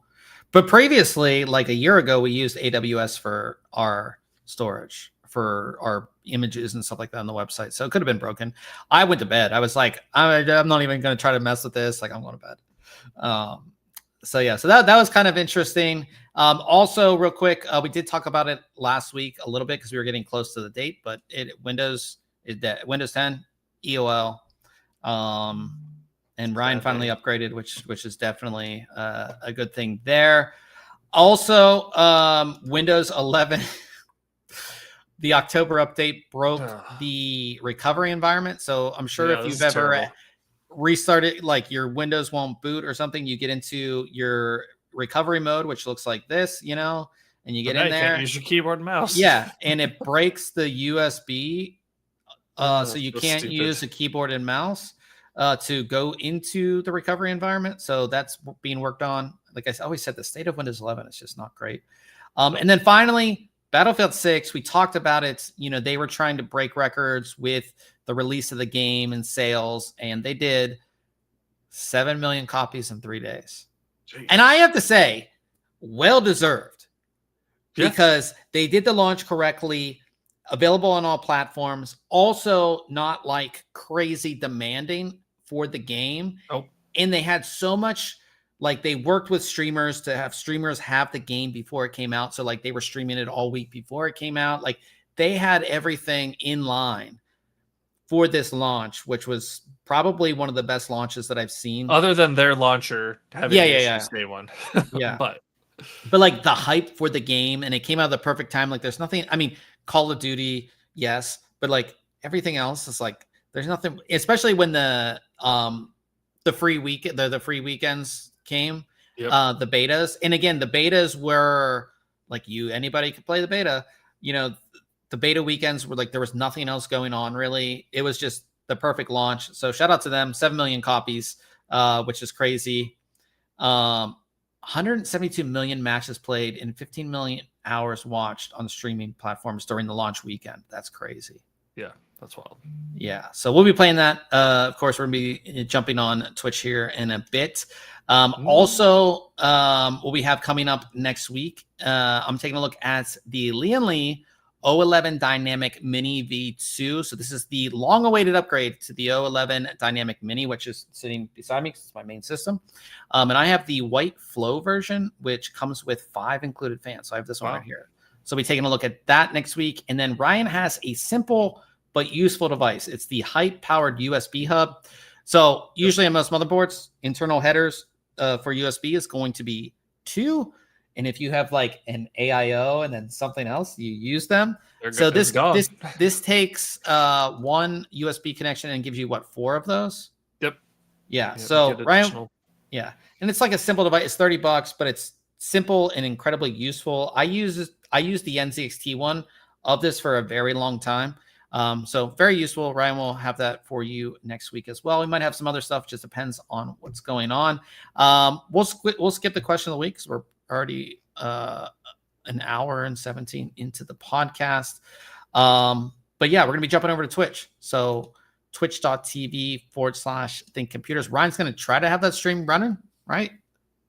Speaker 1: But previously, a year ago, we used AWS for our storage, for our images and stuff like that on the website. So it could have been broken. I went to bed. I was like, I'm not even going to try to mess with this. I'm going to bed. So that was kind of interesting. Also, real quick, we did talk about it last week a little bit because we were getting close to the date, but Windows 10 EOL. And Ryan finally upgraded, which is definitely a good thing there. Also, Windows 11, the October update broke the recovery environment. So I'm sure if you've ever restarted, your Windows won't boot or something, you get into your recovery mode, which looks like this, and you get in there. You can't
Speaker 2: use your keyboard and mouse.
Speaker 1: Yeah, and it breaks the USB, so you can't use a keyboard and mouse to go into the recovery environment. So that's being worked on. Like I always said, the state of Windows 11 is just not great. And then finally, Battlefield 6, we talked about it. You know, they were trying to break records with the release of the game and sales, and they did 7 million copies in 3 days. Jeez. And I have to say, well deserved, because they did the launch correctly, available on all platforms, also not like crazy demanding for the game.
Speaker 2: Oh.
Speaker 1: And they had so much, like they worked with streamers to have streamers have the game before it came out. So like they were streaming it all week before it came out. Like they had everything in line for this launch, which was probably one of the best launches that I've seen.
Speaker 2: Other than their launcher having issues day one.
Speaker 1: Yeah.
Speaker 2: But
Speaker 1: like the hype for the game, and it came out at the perfect time. Like there's nothing, I mean, Call of Duty, yes, but like everything else is like, there's nothing, especially when the free weekends came, the betas. And again, the betas were like anybody could play the beta, you know, the beta weekends were like, there was nothing else going on really. It was just the perfect launch. So shout out to them, 7 million copies, which is crazy. 172 million matches played and 15 million hours watched on streaming platforms during the launch weekend. That's crazy.
Speaker 2: Yeah, that's wild.
Speaker 1: Yeah, so we'll be playing that. Of course, we're going to be jumping on Twitch here in a bit. Also, what we have coming up next week, I'm taking a look at the Lian Li O11 Dynamic Mini V2. So this is the long-awaited upgrade to the O11 Dynamic Mini, which is sitting beside me because it's my main system. And I have the white flow version, which comes with 5 included fans. So I have this one right here. So we'll be taking a look at that next week. And then Ryan has a simple but useful device. It's the height-powered USB hub. So usually on most motherboards, internal headers for USB is going to be 2. And if you have like an AIO and then something else, you use them. So this takes 1 USB connection and gives you what, 4 of those?
Speaker 2: Yep.
Speaker 1: Yeah. So Ryan, and it's like a simple device. It's $30, but it's simple and incredibly useful. I use the NZXT one of this for a very long time. So very useful. Ryan will have that for you next week as well. We might have some other stuff. Just depends on what's going on. We'll skip the question of the week because we're already an hour and 17 into the podcast. But yeah, we're going to be jumping over to Twitch. So twitch.tv/ThinkComputers. Ryan's going to try to have that stream running, right?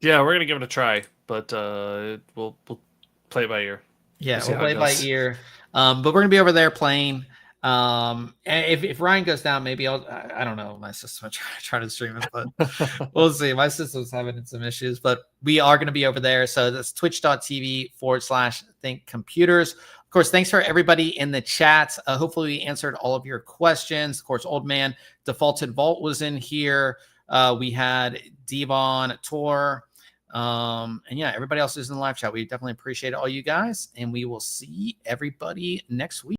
Speaker 2: Yeah, we're going to give it a try, but we'll play it by ear.
Speaker 1: Yeah, we'll play it by ear. But we're going to be over there playing. If Ryan goes down, maybe I don't know, my system, try to stream it, but we'll see. My system's having some issues, but we are going to be over there. So that's twitch.tv/ThinkComputers. Of course, thanks for everybody in the chat. Hopefully we answered all of your questions. Of course, Old Man Defaulted Vault was in here. We had Devon, Tor, and yeah, everybody else is in the live chat. We definitely appreciate all you guys, and we will see everybody next week.